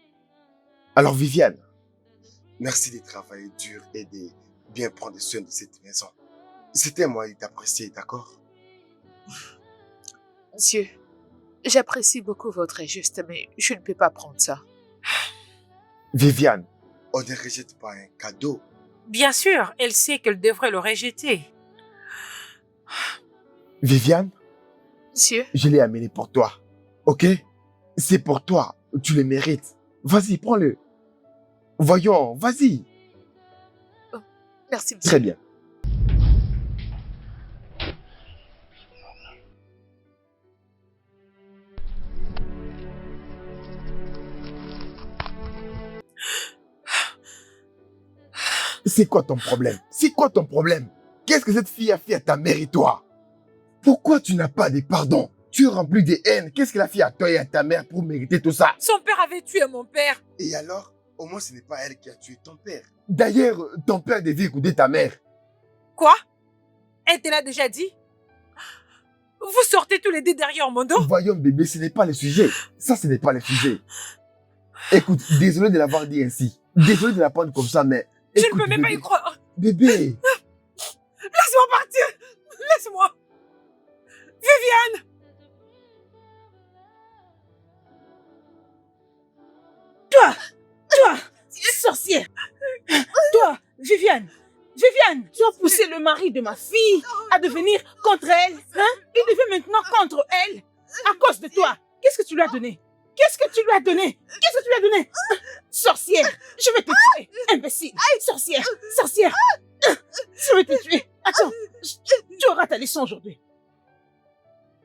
Speaker 3: Alors Viviane,
Speaker 7: Merci de travailler dur et de bien prendre soin de cette maison. C'était à moi d'apprécier, d'accord?
Speaker 2: Monsieur, j'apprécie beaucoup votre geste, mais je ne peux pas prendre ça.
Speaker 3: Viviane,
Speaker 7: On ne rejette pas un cadeau.
Speaker 1: Bien sûr, elle sait qu'elle devrait le rejeter.
Speaker 3: Viviane,
Speaker 2: Monsieur,
Speaker 3: je l'ai amené pour toi. Ok? C'est pour toi. Tu le mérites. Vas-y, prends-le. Voyons, vas-y.
Speaker 2: merci, monsieur.
Speaker 3: Très bien. C'est quoi ton problème? C'est quoi ton problème? Qu'est-ce que cette fille a fait à ta mère et toi? Pourquoi tu n'as pas de pardon? Tu es rempli de haine. Qu'est-ce que la fille a toi et à ta mère pour mériter tout ça?
Speaker 1: Son père avait tué mon père.
Speaker 7: Et alors, au moins ce n'est pas elle qui a tué ton père.
Speaker 3: D'ailleurs, ton père devait écouter ta mère.
Speaker 1: Quoi? Elle te l'a déjà dit? Vous sortez tous les deux derrière mon dos?
Speaker 3: Voyons, bébé, ce n'est pas le sujet. Ça, ce n'est pas le sujet. Écoute, désolé de l'avoir dit ainsi. Désolé de la prendre comme ça, mais...
Speaker 1: Je ne
Speaker 3: écoute,
Speaker 1: peux même pas y
Speaker 3: bébé,
Speaker 1: croire.
Speaker 3: Bébé,
Speaker 1: Laisse-moi partir. Laisse-moi. Viviane.
Speaker 4: Toi, sorcière. Toi, Viviane. Viviane, tu as poussé le mari de ma fille à devenir contre elle. Hein? Il devient maintenant contre elle. À cause de toi. Qu'est-ce que tu lui as donné? Qu'est-ce que tu lui as donné? Qu'est-ce que tu lui as donné? Sorcière, je vais te tuer. Imbécile. Sorcière, sorcière. Je vais te tuer. Attends, tu auras ta leçon aujourd'hui.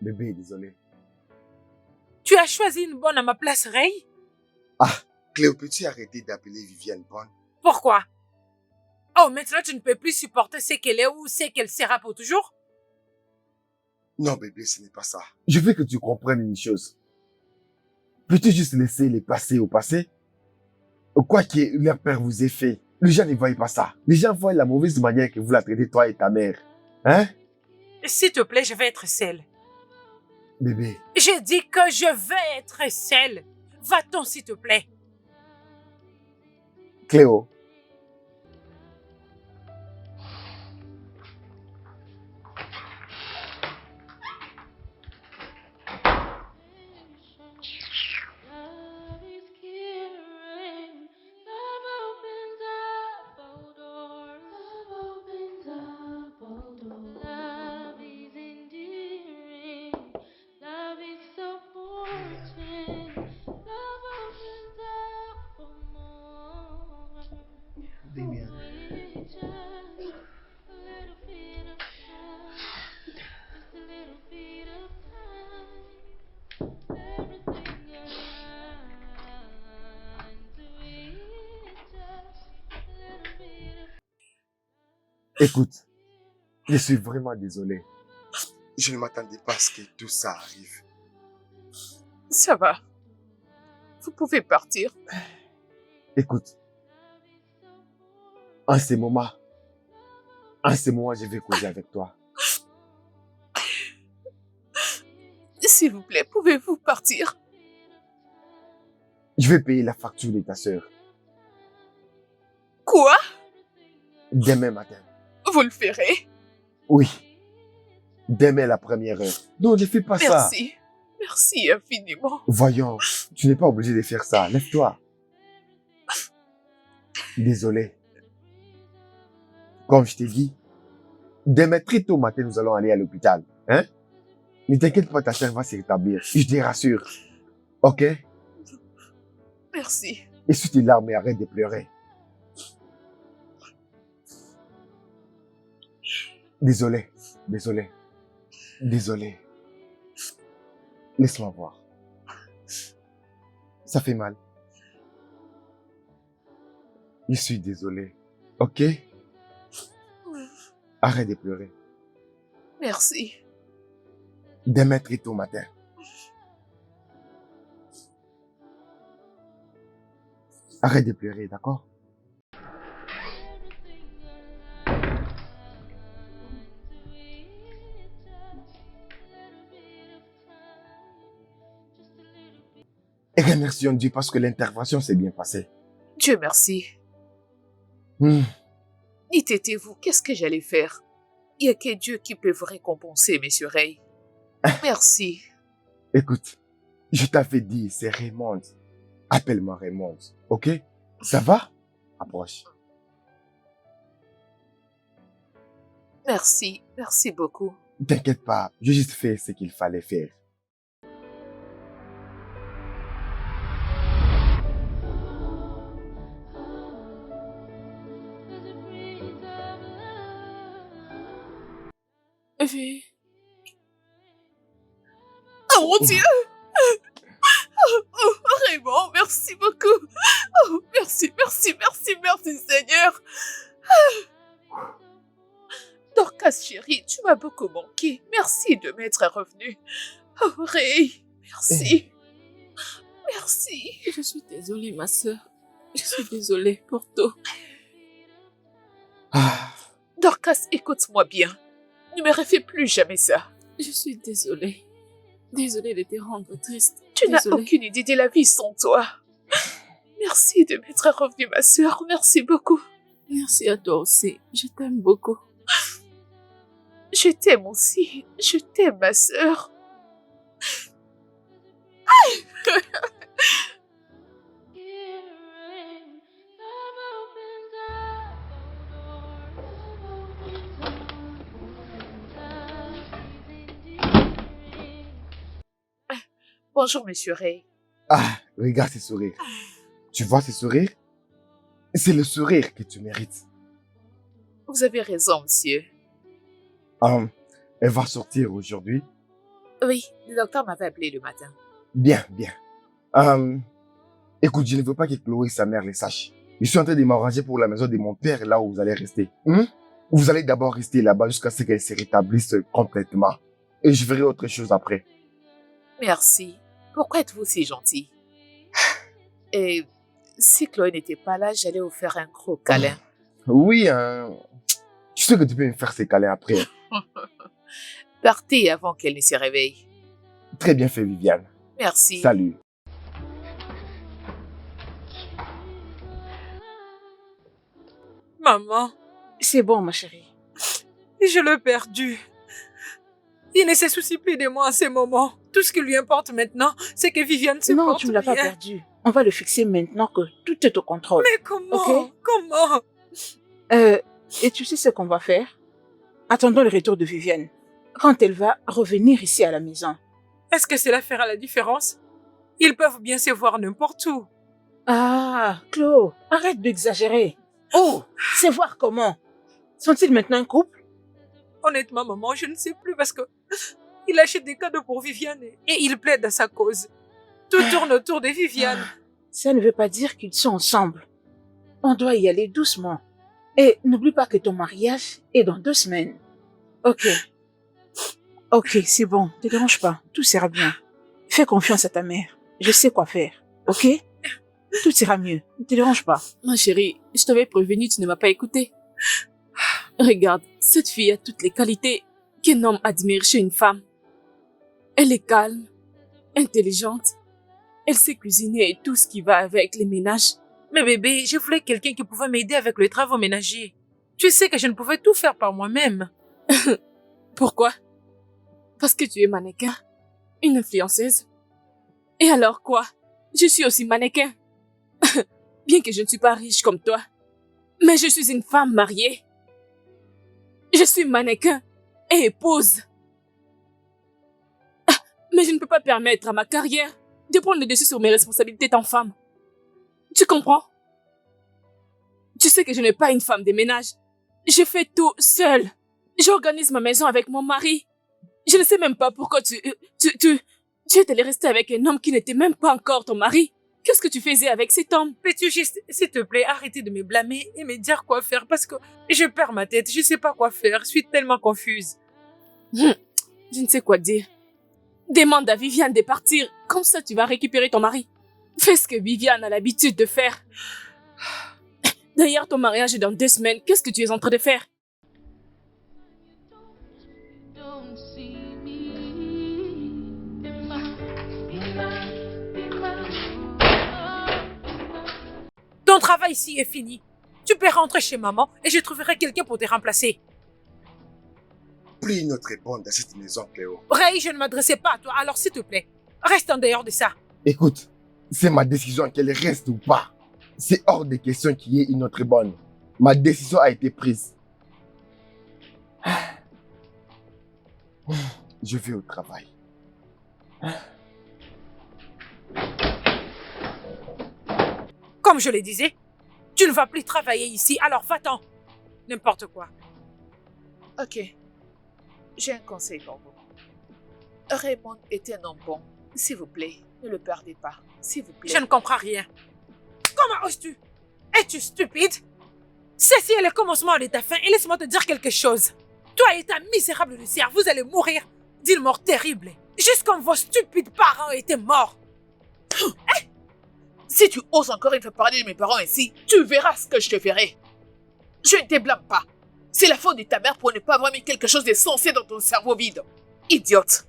Speaker 3: bébé, désolé.
Speaker 1: Tu as choisi une bonne à ma place, Ray?
Speaker 7: Cléo, peux-tu arrêter d'appeler Viviane bonne?
Speaker 1: Pourquoi? Oh, maintenant tu ne peux plus supporter ce qu'elle est ou ce qu'elle sera pour toujours?
Speaker 7: Non, bébé, ce n'est pas ça.
Speaker 3: Je veux que tu comprennes une chose. Peux-tu juste laisser les passés au passé? Quoi que leur père vous ait fait, les gens ne voient pas ça. Les gens voient la mauvaise manière que vous la traitez, toi et ta mère. Hein?
Speaker 1: S'il te plaît, je vais être seule.
Speaker 3: Bébé,
Speaker 1: J'ai dit que je vais être seule. Va-t'en, s'il te plaît.
Speaker 3: Cléo,
Speaker 6: Love is caring. Love opens up all doors. Love opens up all doors. Love is endearing. Love is supporting. Love opens up for more. With just a little bit of time. Just a little bit of time. Everything aligns with just a little bit of
Speaker 3: écoute, je suis vraiment désolé.
Speaker 7: Je ne m'attendais pas à ce que tout ça arrive.
Speaker 2: Ça va. Vous pouvez partir.
Speaker 3: Écoute, en ce moment, je vais causer avec toi.
Speaker 2: S'il vous plaît, pouvez-vous partir?
Speaker 3: Je vais payer la facture de ta sœur
Speaker 2: Quoi?
Speaker 3: demain matin.
Speaker 2: Vous le ferez?
Speaker 3: Oui, demain la première heure. Non, ne fais pas ça.
Speaker 2: Merci. Merci infiniment.
Speaker 3: Voyons, tu n'es pas obligé de faire ça. Lève-toi. Désolé. Comme je t'ai dit, demain très tôt matin, nous allons aller à l'hôpital. Hein? Ne t'inquiète pas, ta sœur va se rétablir. Je te rassure. Ok?
Speaker 2: Merci.
Speaker 3: Essuie tes larmes et arrête de pleurer. Désolé, désolé, désolé. Laisse-moi voir. Ça fait mal. Je suis désolé. Ok? Arrête de pleurer.
Speaker 2: Merci.
Speaker 3: Demain très tôt matin. Arrête de pleurer, d'accord? Et remercions Dieu parce que l'intervention s'est bien passée.
Speaker 2: Dieu merci.
Speaker 3: Hmm.
Speaker 2: Dites, vous, qu'est-ce que j'allais faire? Il n'y a que Dieu qui peut vous récompenser, monsieur Ray. Merci.
Speaker 3: Écoute, je t'avais dit, c'est Raymond. Appelle-moi Raymond, ok? Ça va? Approche.
Speaker 2: Merci. Merci beaucoup.
Speaker 3: T'inquiète pas, j'ai juste fait ce qu'il fallait faire.
Speaker 5: V.
Speaker 2: Oh mon Dieu! Oh, Raymond, merci beaucoup. Oh, merci Seigneur. Dorcas chérie, tu m'as beaucoup manqué. Merci de m'être revenu. Oh Ray, merci. Merci.
Speaker 5: Je suis désolée, ma sœur. Je suis désolée pour tout.
Speaker 3: Ah,
Speaker 2: Dorcas, écoute-moi bien. Ne me refais plus jamais ça.
Speaker 5: Je suis désolée. Désolée de te rendre triste.
Speaker 2: Tu n'as
Speaker 5: Désolée.
Speaker 2: aucune idée de la vie sans toi. Merci de m'être revenue, ma sœur. Merci beaucoup.
Speaker 5: Merci à toi aussi. Je t'aime beaucoup.
Speaker 2: Je t'aime aussi. Je t'aime, ma sœur. Bonjour, monsieur Ray.
Speaker 3: ah, regarde ces sourires. Tu vois ces sourires? C'est le sourire que tu mérites.
Speaker 2: Vous avez raison, monsieur.
Speaker 3: Elle va sortir aujourd'hui.
Speaker 2: Oui, le docteur m'avait appelé le matin.
Speaker 3: Bien, bien. Écoute, je ne veux pas que Chloé et sa mère les sachent. Je suis en train de m'arranger pour la maison de mon père, là où vous allez rester. Vous allez d'abord rester là-bas jusqu'à ce qu'elle se rétablisse complètement. Et je ferai autre chose après.
Speaker 2: Merci. Pourquoi êtes-vous si gentil? Et si Chloé n'était pas là, j'allais vous faire un gros câlin.
Speaker 3: Oui, tu sais que tu peux me faire ces câlins après.
Speaker 2: Partez avant qu'elle ne se réveille.
Speaker 3: Très bien fait, Viviane.
Speaker 2: Merci.
Speaker 3: Salut.
Speaker 1: Maman,
Speaker 4: C'est bon, ma chérie.
Speaker 1: je l'ai perdu. Il ne se soucie plus de moi en ce moment. Tout ce qui lui importe maintenant, c'est que Viviane se
Speaker 4: Non,
Speaker 1: porte
Speaker 4: tu ne l'as pas
Speaker 1: bien.
Speaker 4: perdu. On va le fixer maintenant que tout est au contrôle.
Speaker 1: Mais comment?
Speaker 4: Ok.
Speaker 1: Comment?
Speaker 4: Et tu sais ce qu'on va faire? Attendons le retour de Viviane. Quand elle va revenir ici à la maison.
Speaker 1: Est-ce que cela fera la différence? Ils peuvent bien se voir n'importe où.
Speaker 4: Ah, Chloé, arrête d'exagérer. Oh, c'est voir comment. Sont-ils maintenant un couple?
Speaker 1: Honnêtement, maman, je ne sais plus parce que il achète des cadeaux pour Viviane et il plaide à sa cause. Tout tourne autour de Viviane.
Speaker 4: Ça ne veut pas dire qu'ils sont ensemble. On doit y aller doucement. Et n'oublie pas que ton mariage est dans 2 semaines. Ok. Ok, c'est bon. Ne te dérange pas. Tout sera bien. Fais confiance à ta mère. Je sais quoi faire. Ok? Tout ira mieux. Ne te dérange pas.
Speaker 5: Ma chérie, je t'avais prévenu, tu ne m'as pas écouté. Regarde, cette fille a toutes les qualités qu'un homme admire chez une femme. Elle est calme, intelligente, elle sait cuisiner et tout ce qui va avec les ménages.
Speaker 1: Mais bébé, je voulais quelqu'un qui pouvait m'aider avec les travaux ménagers. Tu sais que je ne pouvais tout faire par moi-même.
Speaker 5: Pourquoi? Parce que tu es mannequin, une influenceuse. Et alors quoi? Je suis aussi mannequin. Bien que je ne suis pas riche comme toi, mais je suis une femme mariée. Je suis mannequin et épouse. Mais je ne peux pas permettre à ma carrière de prendre le dessus sur mes responsabilités en femme. Tu comprends? Tu sais que je n'ai pas une femme de ménage. Je fais tout seule. J'organise ma maison avec mon mari. Je ne sais même pas pourquoi tu es allé rester avec un homme qui n'était même pas encore ton mari. Qu'est-ce que tu faisais avec cet homme?
Speaker 1: Peux-tu juste, s'il te plaît, arrêter de me blâmer et me dire quoi faire parce que je perds ma tête, je sais pas quoi faire, je suis tellement confuse.
Speaker 5: Je ne sais quoi dire. Demande à Viviane de partir, comme ça tu vas récupérer ton mari. Fais ce que Viviane a l'habitude de faire. D'ailleurs, ton mariage est dans 2 semaines. Qu'est-ce que tu es en train de faire?
Speaker 6: Don't see me. Be mine, be mine, be mine.
Speaker 1: Ton travail ici est fini. Tu peux rentrer chez maman et je trouverai quelqu'un pour te remplacer.
Speaker 7: Plus une autre est bonne dans cette maison, Cléo.
Speaker 1: Ray, je ne m'adressais pas à toi, alors s'il te plaît, reste en dehors de ça.
Speaker 3: Écoute, c'est ma décision qu'elle reste ou pas. C'est hors de question qu'il y ait une autre bonne. Ma décision a été prise. Je vais au travail.
Speaker 1: Comme je le disais, tu ne vas plus travailler ici, alors va-t'en. N'importe quoi.
Speaker 2: Ok. J'ai un conseil pour vous. Raymond est un homme bon. S'il vous plaît, ne le perdez pas. S'il vous plaît.
Speaker 1: Je ne comprends rien. Comment oses-tu? Es-tu stupide? Ceci est le commencement de ta fin et laisse-moi te dire quelque chose. Toi et ta misérable Lucia, vous allez mourir d'une mort terrible. Juste comme vos stupides parents étaient morts.
Speaker 2: Si tu oses encore une fois parler de mes parents ici, tu verras ce que je te ferai. Je ne te blâme pas. C'est la faute de ta mère pour ne pas avoir mis quelque chose de sensé dans ton cerveau vide. Idiote.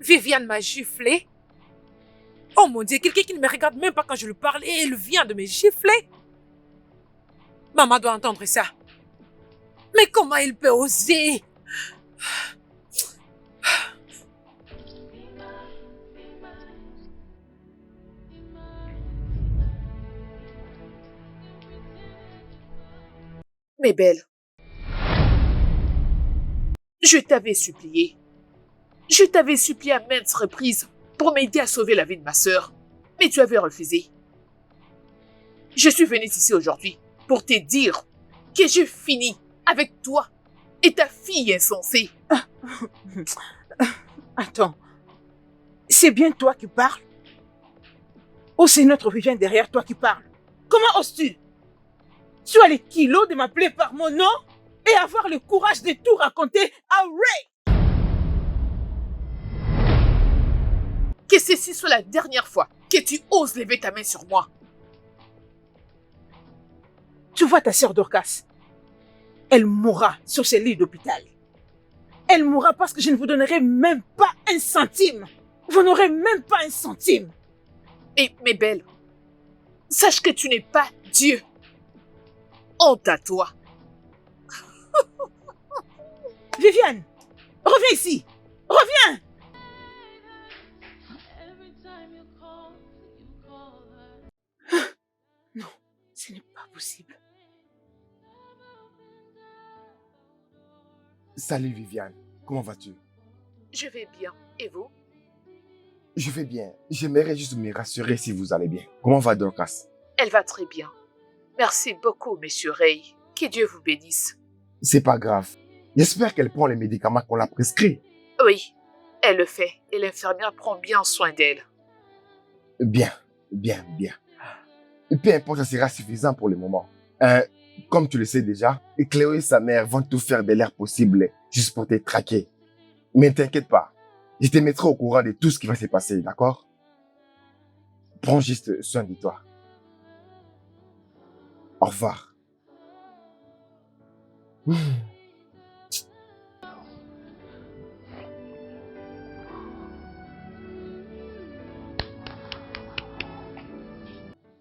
Speaker 1: Viviane m'a giflé. Oh mon Dieu, quelqu'un qui ne me regarde même pas quand je lui parle et elle vient de me gifler. Maman doit entendre ça. Mais comment il peut oser?
Speaker 2: Mais belle, je t'avais supplié. Je t'avais supplié à maintes reprises pour m'aider à sauver la vie de ma sœur, mais tu avais refusé. Je suis venue ici aujourd'hui pour te dire que j'ai fini avec toi et ta fille insensée.
Speaker 4: Attends, c'est bien toi qui parles? Ou c'est notre Viviane derrière toi qui parle? Comment oses-tu? Tu as les kilos de m'appeler par mon nom et avoir le courage de tout raconter à Ray?
Speaker 2: Que ceci soit la dernière fois que tu oses lever ta main sur moi.
Speaker 4: Tu vois ta sœur Dorcas? Elle mourra sur ce lit d'hôpital. Elle mourra parce que je ne vous donnerai même pas un centime. Vous n'aurez même pas un centime.
Speaker 2: Et mes belles, sache que tu n'es pas Dieu. Honte à toi.
Speaker 4: Viviane, reviens ici. Reviens.
Speaker 6: Every time you call her.
Speaker 4: Non, ce n'est pas possible.
Speaker 3: Salut Viviane, comment vas-tu?
Speaker 2: Je vais bien. Et vous?
Speaker 3: Je vais bien. J'aimerais juste me rassurer si vous allez bien. Comment va Dorcas?
Speaker 2: Elle va très bien. Merci beaucoup, monsieur Ray. Que Dieu vous bénisse.
Speaker 3: C'est pas grave. J'espère qu'elle prend les médicaments qu'on l'a prescrits.
Speaker 2: Oui, elle le fait et l'infirmière prend bien soin d'elle.
Speaker 3: Bien, bien, bien. Peu importe, ça sera suffisant pour le moment. Comme tu le sais déjà, Cléo et sa mère vont tout faire de l'air possible juste pour te traquer. Mais ne t'inquiète pas, je te mettrai au courant de tout ce qui va se passer, d'accord? Prends juste soin de toi. Au revoir.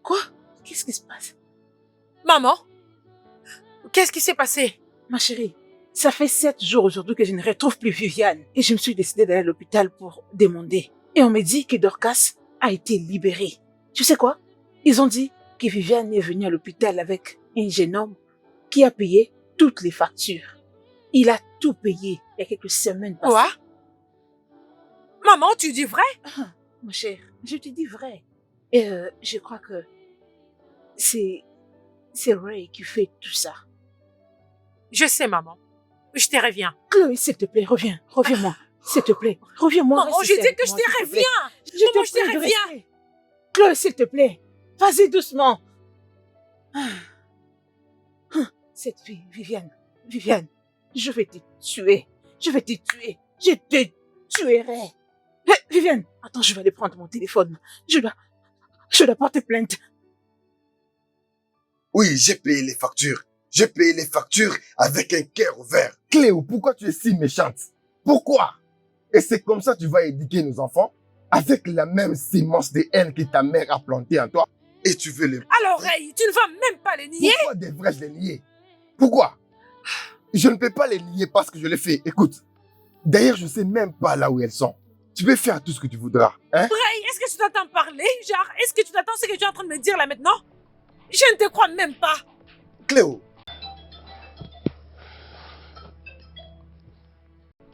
Speaker 4: Quoi? Qu'est-ce qui se passe?
Speaker 1: Maman? Qu'est-ce qui s'est passé?
Speaker 4: Ma chérie, ça fait 7 jours aujourd'hui que je ne retrouve plus Viviane. Et je me suis décidée d'aller à l'hôpital pour demander. Et on me dit que Dorcas a été libérée. Tu sais quoi? Ils ont dit que Viviane est venue à l'hôpital avec un jeune homme qui a payé toutes les factures. Il a tout payé il y a quelques semaines passées.
Speaker 1: Quoi? Maman, tu dis vrai?
Speaker 4: mon cher, je te dis vrai. Et je crois que c'est Ray qui fait tout ça.
Speaker 1: Je sais, maman. Je te reviens.
Speaker 4: Chloé, s'il te plaît, reviens. Reviens-moi. S'il te plaît, reviens-moi.
Speaker 1: Maman,
Speaker 4: reste
Speaker 1: je dis
Speaker 4: avec
Speaker 1: que je
Speaker 4: moi,
Speaker 1: te
Speaker 4: s'il te plaît.
Speaker 1: reviens. Maman, je te
Speaker 4: prie de
Speaker 1: reviens.
Speaker 4: rester. Chloé, s'il te plaît. Vas-y doucement. Ah. Ah. Cette fille, Viviane, je vais te tuer. Je vais te tuer. Je te tuerai. Hé, Viviane, attends, je vais aller prendre mon téléphone. Je dois porter plainte.
Speaker 7: Oui, j'ai payé les factures. J'ai payé les factures avec un cœur ouvert.
Speaker 3: Cléo, pourquoi tu es si méchante? Pourquoi? Et c'est comme ça que tu vas éduquer nos enfants? Avec la même sémence de haine que ta mère a plantée en toi?
Speaker 7: Et tu veux les...
Speaker 1: Alors, Ray, tu ne vas même pas les nier?
Speaker 3: Pourquoi devrais-je les nier? Pourquoi? Je ne peux pas les nier parce que je les fais. Écoute, d'ailleurs, je ne sais même pas là où elles sont. Tu peux faire tout ce que tu voudras, hein?
Speaker 1: Ray, est-ce que tu t'entends parler? Genre, est-ce que tu t'attends ce que tu es en train de me dire là maintenant? Je ne te crois même pas.
Speaker 7: Cléo,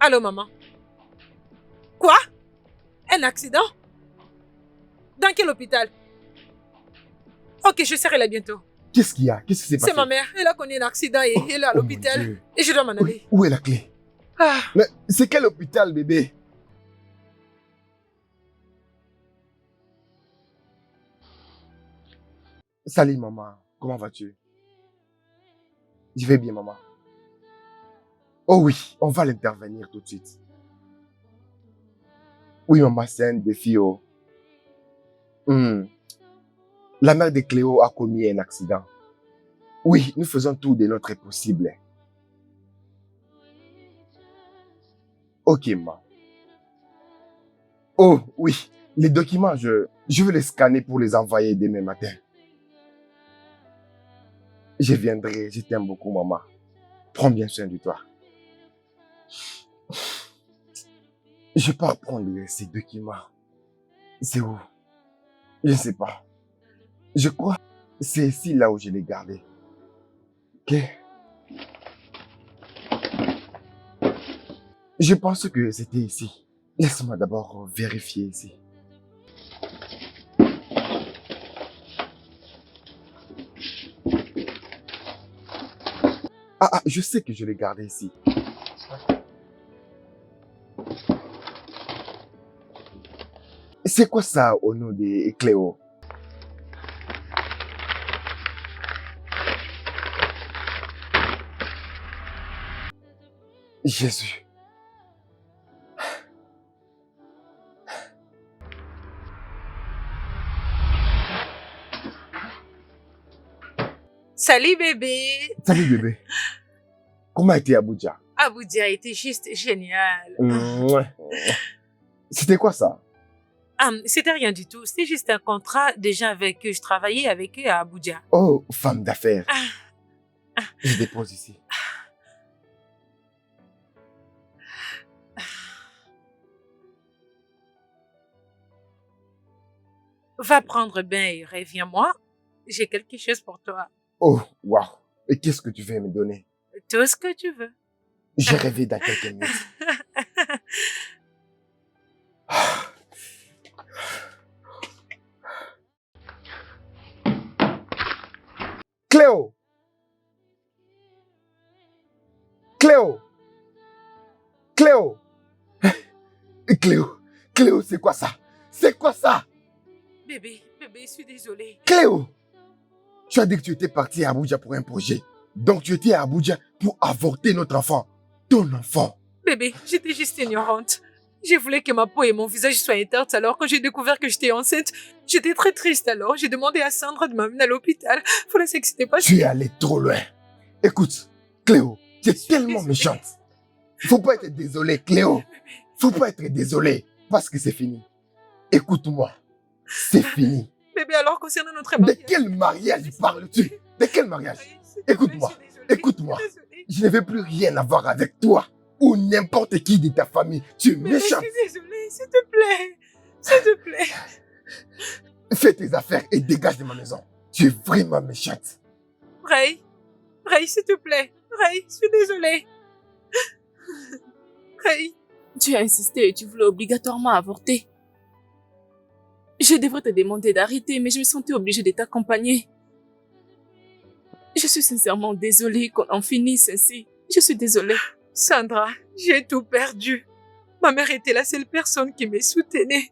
Speaker 1: Allô, maman? Quoi? Un accident? Dans quel hôpital? Ok, je serai là bientôt.
Speaker 3: Qu'est-ce qu'il y a? Qu'est-ce qui s'est passé?
Speaker 1: C'est ma mère. Elle a connu un accident et elle est à
Speaker 3: Oh mon
Speaker 1: l'hôpital.
Speaker 3: Dieu.
Speaker 1: Et je dois m'en aller.
Speaker 3: Où est la clé?
Speaker 1: Ah,
Speaker 3: Mais c'est quel hôpital, bébé? Salut, maman. Comment vas-tu? Je vais bien, maman. Oh oui, on va l'intervenir tout de suite. Oui, maman, c'est un défi, oh. La mère de Cléo a commis un accident. Oui, nous faisons tout de notre possible. Ok, maman. Oh, oui, les documents, je vais les scanner pour les envoyer demain matin. Je viendrai, je t'aime beaucoup, maman. Prends bien soin de toi. Je pars prendre ces documents. C'est où? Je ne sais pas. Je crois que c'est ici là où je l'ai gardé. Ok? Je pense que c'était ici. Laisse-moi d'abord vérifier ici. Ah, je sais que je l'ai gardé ici. C'est quoi ça au nom de Cléo? Jésus.
Speaker 1: salut bébé.
Speaker 3: Salut bébé. Comment était Abuja?
Speaker 1: Abuja était juste génial.
Speaker 3: Mouah. C'était quoi ça?
Speaker 1: C'était rien du tout. C'était juste un contrat des gens avec qui je travaillais avec eux à Abuja.
Speaker 3: Oh, femme d'affaires.
Speaker 1: Ah.
Speaker 3: Je dépose ici.
Speaker 1: Va prendre bain et reviens-moi. J'ai quelque chose pour toi.
Speaker 3: Oh, waouh. Et qu'est-ce que tu veux me donner?
Speaker 1: Tout ce que tu veux.
Speaker 3: J'ai rêvé dans quelques minutes. Cléo! Cléo! Cléo! Cléo, c'est quoi ça? C'est quoi ça?
Speaker 1: Bébé, je suis désolée.
Speaker 3: Cléo! Tu as dit que tu étais partie à Abuja pour un projet. Donc tu étais à Abuja pour avorter notre enfant. Ton enfant.
Speaker 1: Bébé, j'étais juste ignorante. Je voulais que ma peau et mon visage soient intacts alors quand j'ai découvert que j'étais enceinte. J'étais très triste alors. J'ai demandé à Sandra de m'amener à l'hôpital. Faut laisser que c'était pas
Speaker 3: Tu es allée trop loin. Écoute, Cléo, tu es tellement
Speaker 1: désolée.
Speaker 3: méchante. Faut pas être désolé, Cléo. Faut pas être désolé parce que c'est fini. Écoute-moi, c'est fini.
Speaker 1: Bébé, alors concernant notre
Speaker 3: De
Speaker 1: mariage...
Speaker 3: quel mariage parles-tu? De quel mariage? Écoute-moi, écoute-moi. Je ne veux plus rien avoir avec toi ou n'importe qui de ta famille. Tu es
Speaker 1: Bébé, je
Speaker 3: méchante.
Speaker 1: suis désolée, s'il te plaît. S'il te plaît.
Speaker 3: Fais tes affaires et dégage de ma maison. Tu es vraiment méchante.
Speaker 1: Ray, s'il te plaît. Ray, je suis désolée. Ray,
Speaker 5: Tu as insisté et tu voulais obligatoirement avorter. Je devrais te demander d'arrêter, mais je me sentais obligée de t'accompagner. Je suis sincèrement désolée qu'on en finisse ainsi. Je suis désolée.
Speaker 1: Sandra, j'ai tout perdu. Ma mère était la seule personne qui me soutenait.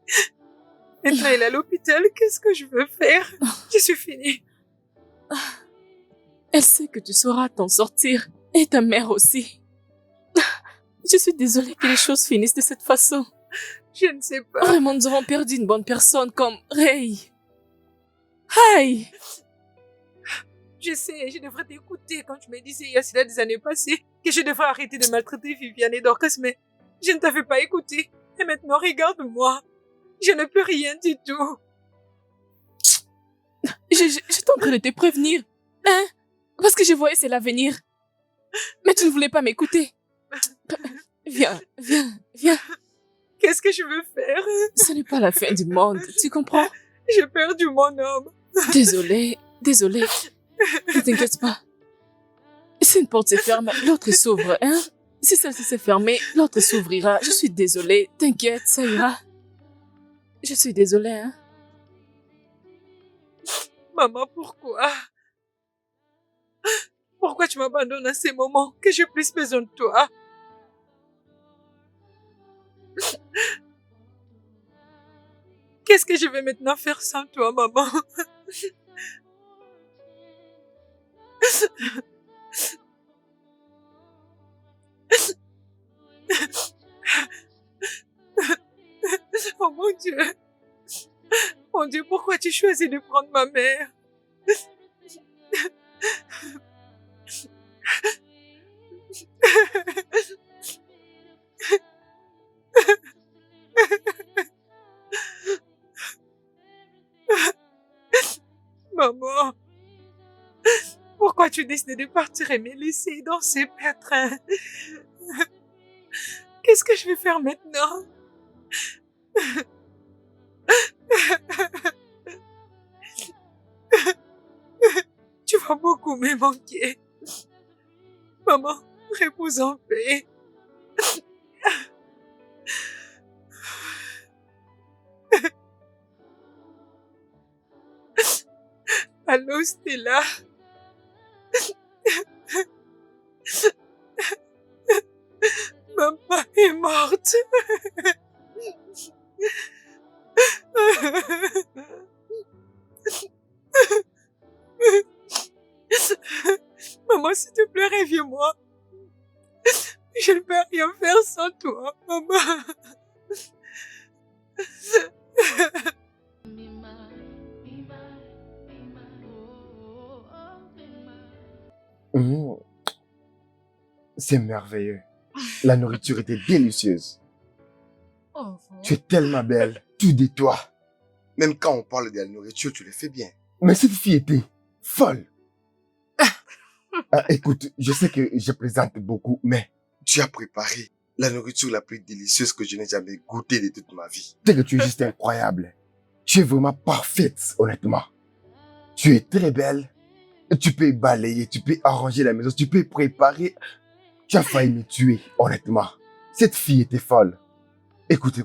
Speaker 1: Maintenant, elle est à l'hôpital. Qu'est-ce que je veux faire? Je suis finie.
Speaker 5: Elle sait que tu sauras t'en sortir. Et ta mère aussi. Je suis désolée que les choses finissent de cette façon.
Speaker 1: Je ne sais pas.
Speaker 5: Vraiment, nous avons perdu une bonne personne comme Ray. Aïe!
Speaker 1: Je sais, je devrais t'écouter quand tu me disais il y a cela des années passées que je devrais arrêter de maltraiter Viviane et Dorcas, mais je ne t'avais pas écouté. Et maintenant, regarde-moi. Je ne peux rien du tout.
Speaker 5: J'étais en train de te prévenir. Hein? Parce que je voyais c'est l'avenir. Mais tu ne voulais pas m'écouter. Viens.
Speaker 1: Qu'est-ce que je veux faire?
Speaker 5: Ce n'est pas la fin du monde, tu comprends?
Speaker 1: J'ai perdu mon homme.
Speaker 5: Désolée. Ne t'inquiète pas. Si une porte se ferme, l'autre s'ouvre, hein? Si celle-ci s'est fermée, l'autre s'ouvrira. Je suis désolée, t'inquiète, ça ira. Je suis désolée, hein?
Speaker 1: Maman, pourquoi? Pourquoi tu m'abandonnes à ces moments que j'ai plus besoin de toi? Qu'est-ce que je vais maintenant faire sans toi, maman? Oh mon Dieu! Mon Dieu, pourquoi tu choisis de prendre ma mère? Maman, pourquoi tu décides de partir et me laisser dans ces pétrins? Qu'est-ce que je vais faire maintenant? Tu vas beaucoup me manquer. Maman, repose en paix. Allô, Stella? Maman est morte. Maman, s'il te plaît, reviens-moi. Je ne peux rien faire sans toi, maman.
Speaker 3: C'est merveilleux. La nourriture était délicieuse. Tu es tellement belle, tout de toi.
Speaker 7: Même quand on parle de la nourriture, tu le fais bien.
Speaker 3: Mais cette fille était folle. Écoute, je sais que je plaisante beaucoup, mais
Speaker 7: Tu as préparé la nourriture la plus délicieuse que je n'ai jamais goûtée de toute ma vie.
Speaker 3: tu sais que tu es juste incroyable. Tu es vraiment parfaite, honnêtement. Tu es très belle. Tu peux balayer, tu peux arranger la maison, tu peux préparer. Tu as failli me tuer, honnêtement. Cette fille était folle. Écoute,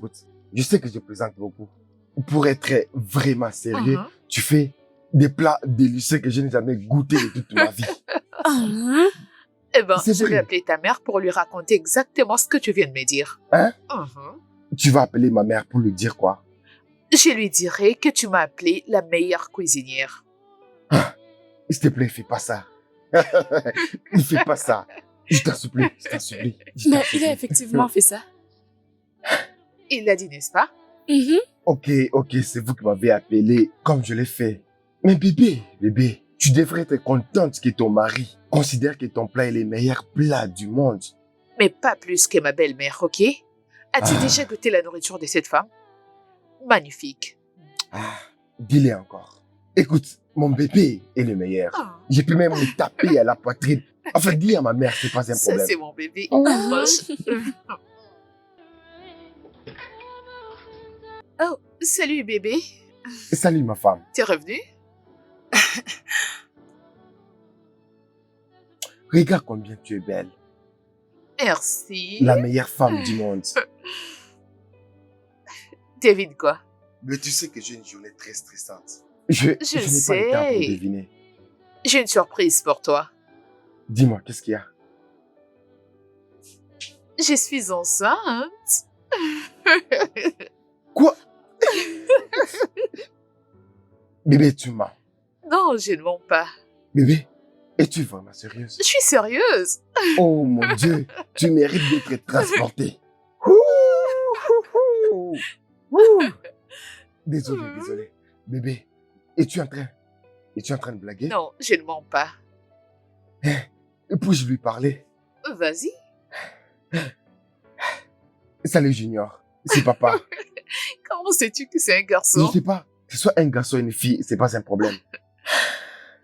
Speaker 3: je sais que je plaisante beaucoup. Pour être vraiment sérieux, tu fais des plats délicieux que je n'ai jamais goûté de toute ma vie.
Speaker 2: Eh ben,
Speaker 3: C'est
Speaker 2: je vais
Speaker 3: vrai.
Speaker 2: appeler ta mère pour lui raconter exactement ce que tu viens de me dire.
Speaker 3: Hein?
Speaker 2: Mhm.
Speaker 3: Tu vas appeler ma mère pour lui dire quoi?
Speaker 2: Je lui dirai que tu m'as appelée la meilleure cuisinière.
Speaker 3: S'il te plaît, fais pas ça. Ne fais pas ça. Je t'en supplie, je t'en supplie. je t'en
Speaker 5: Mais il
Speaker 3: supplie.
Speaker 5: a effectivement fait ça.
Speaker 2: Il l'a dit, n'est-ce pas?
Speaker 5: Mhm.
Speaker 3: Ok, c'est vous qui m'avez appelé comme je l'ai fait. Mais bébé, tu devrais être contente que ton mari considère que ton plat est le meilleur plat du monde.
Speaker 2: Mais pas plus que ma belle-mère, ok? As-tu
Speaker 3: Ah.
Speaker 2: déjà goûté la nourriture de cette femme? Magnifique.
Speaker 3: Dis-le encore. Écoute, mon bébé est le meilleur. J'ai pu même me taper à la poitrine. Enfin, dis à ma mère, c'est pas un
Speaker 2: Ça,
Speaker 3: problème.
Speaker 2: c'est mon bébé. Oh, salut bébé.
Speaker 3: Salut ma femme.
Speaker 2: T'es revenu?
Speaker 3: Regarde combien tu es belle.
Speaker 2: Merci.
Speaker 3: La meilleure femme du monde.
Speaker 2: Devine quoi?
Speaker 7: Mais tu sais que j'ai une journée très stressante.
Speaker 3: Je n'ai pas
Speaker 2: Je
Speaker 3: le temps pour
Speaker 2: sais.
Speaker 3: deviner.
Speaker 2: J'ai une surprise pour toi.
Speaker 3: Dis-moi, qu'est-ce qu'il y a?
Speaker 2: Je suis enceinte.
Speaker 3: Quoi? Bébé, tu mens.
Speaker 2: Non, je ne mens pas.
Speaker 3: Bébé, es-tu vraiment sérieuse?
Speaker 2: Je suis sérieuse.
Speaker 3: Oh mon Dieu, tu mérites d'être transporté. Désolé. Bébé, es-tu en train de blaguer?
Speaker 2: Non, je ne mens pas.
Speaker 3: Puis-je lui parler?
Speaker 2: Vas-y.
Speaker 3: Salut Junior, c'est papa.
Speaker 2: Comment sais-tu que c'est un
Speaker 3: Je
Speaker 2: garçon?
Speaker 3: sais pas, que ce soit un garçon ou une fille, c'est pas un problème.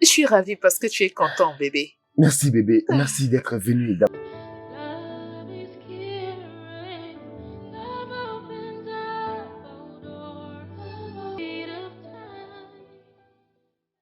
Speaker 2: Je suis ravie parce que tu es content, bébé.
Speaker 3: Merci bébé, merci d'être venu.